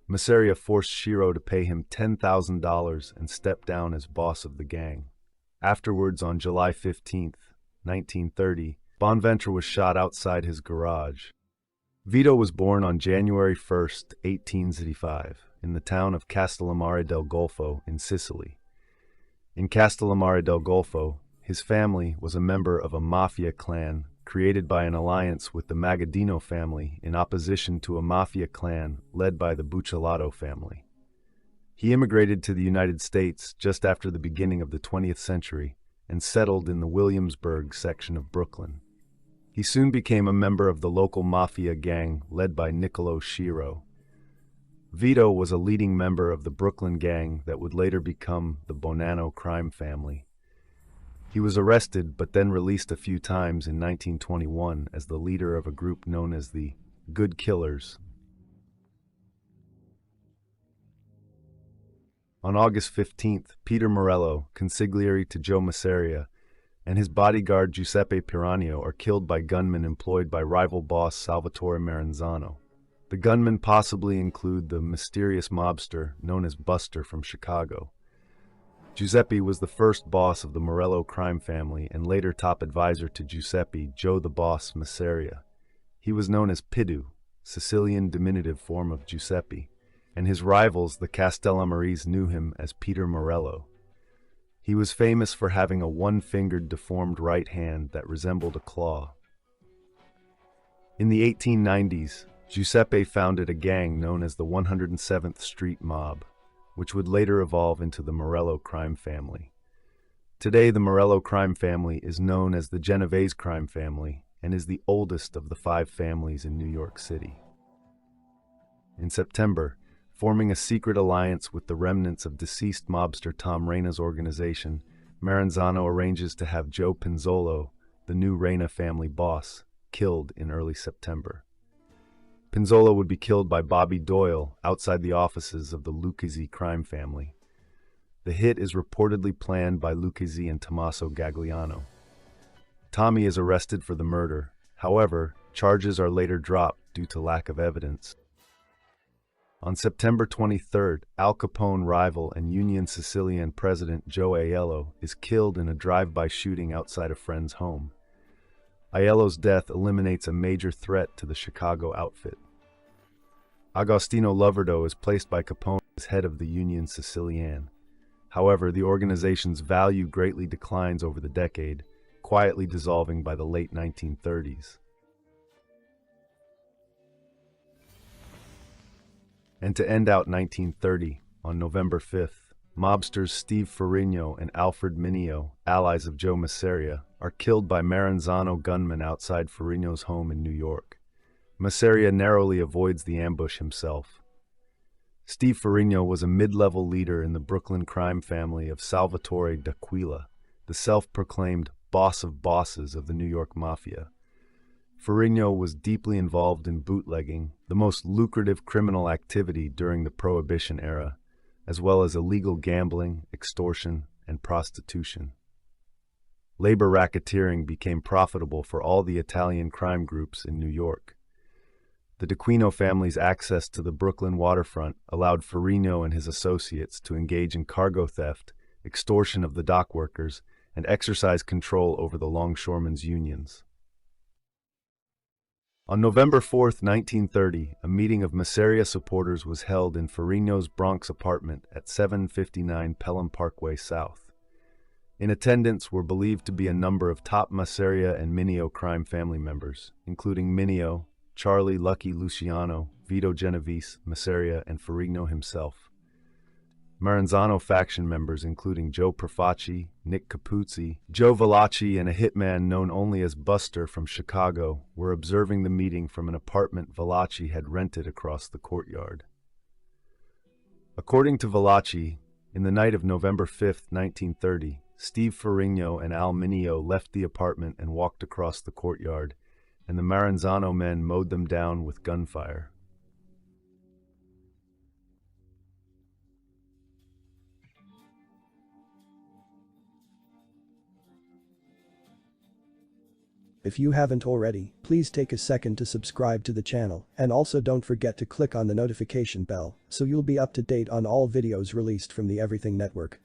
Masseria forced Schiro to pay him $10,000 and step down as boss of the gang. Afterwards, on July 15, 1930, Bonventre was shot outside his garage. Vito was born on January 1, 1885, in the town of Castellamare del Golfo in Sicily. In Castellamare del Golfo, his family was a member of a mafia clan created by an alliance with the Magaddino family in opposition to a mafia clan led by the Buccellato family. He immigrated to the United States just after the beginning of the 20th century and settled in the Williamsburg section of Brooklyn. He soon became a member of the local mafia gang led by Niccolo Schiro. Vito was a leading member of the Brooklyn gang that would later become the Bonanno crime family. He was arrested but then released a few times in 1921 as the leader of a group known as the Good Killers. On August 15th, Peter Morello, consigliere to Joe Masseria, and his bodyguard Giuseppe Piranio are killed by gunmen employed by rival boss Salvatore Maranzano. The gunmen possibly include the mysterious mobster known as Buster from Chicago. Giuseppe was the first boss of the Morello crime family and later top advisor to Giuseppe, Joe the Boss Masseria. He was known as Pidu, Sicilian diminutive form of Giuseppe, and his rivals, the Castellammarese, knew him as Peter Morello. He was famous for having a one-fingered deformed right hand that resembled a claw. In the 1890s, Giuseppe founded a gang known as the 107th Street Mob, which would later evolve into the Morello crime family. Today, the Morello crime family is known as the Genovese crime family and is the oldest of the 5 families in New York City. In September, forming a secret alliance with the remnants of deceased mobster Tom Reina's organization, Maranzano arranges to have Joe Pinzolo, the new Reina family boss, killed in early September. Pinzolo would be killed by Bobby Doyle outside the offices of the Lucchese crime family. The hit is reportedly planned by Lucchese and Tommaso Gagliano. Tommy is arrested for the murder. However, charges are later dropped due to lack of evidence. On September 23rd, Al Capone rival and Union Sicilian president Joe Aiello is killed in a drive-by shooting outside a friend's home. Aiello's death eliminates a major threat to the Chicago outfit. Agostino Loverdo is placed by Capone as head of the Union Sicilian. However, the organization's value greatly declines over the decade, quietly dissolving by the late 1930s. And to end out 1930, on November 5th, mobsters Steve Ferrigno and Alfred Mineo, allies of Joe Masseria, are killed by Maranzano gunmen outside Ferrigno's home in New York. Masseria narrowly avoids the ambush himself. Steve Ferrigno was a mid-level leader in the Brooklyn crime family of Salvatore D'Aquila, the self-proclaimed boss of bosses of the New York Mafia. Ferrigno was deeply involved in bootlegging, the most lucrative criminal activity during the Prohibition era, as well as illegal gambling, extortion, and prostitution. Labor racketeering became profitable for all the Italian crime groups in New York. The D'Aquino family's access to the Brooklyn waterfront allowed Ferrigno and his associates to engage in cargo theft, extortion of the dock workers, and exercise control over the longshoremen's unions. On November 4, 1930, a meeting of Masseria supporters was held in Ferrigno's Bronx apartment at 759 Pelham Parkway South. In attendance were believed to be a number of top Masseria and Mineo crime family members, including Mineo, Charlie Lucky Luciano, Vito Genovese, Masseria, and Ferrigno himself. Maranzano faction members including Joe Profaci, Nick Capuzzi, Joe Velacci, and a hitman known only as Buster from Chicago were observing the meeting from an apartment Velacci had rented across the courtyard. According to Velacci, in the night of November 5, 1930, Steve Ferrigno and Al Mineo left the apartment and walked across the courtyard, and the Maranzano men mowed them down with gunfire. If you haven't already, please take a second to subscribe to the channel, and also don't forget to click on the notification bell so you'll be up to date on all videos released from the Everything Network.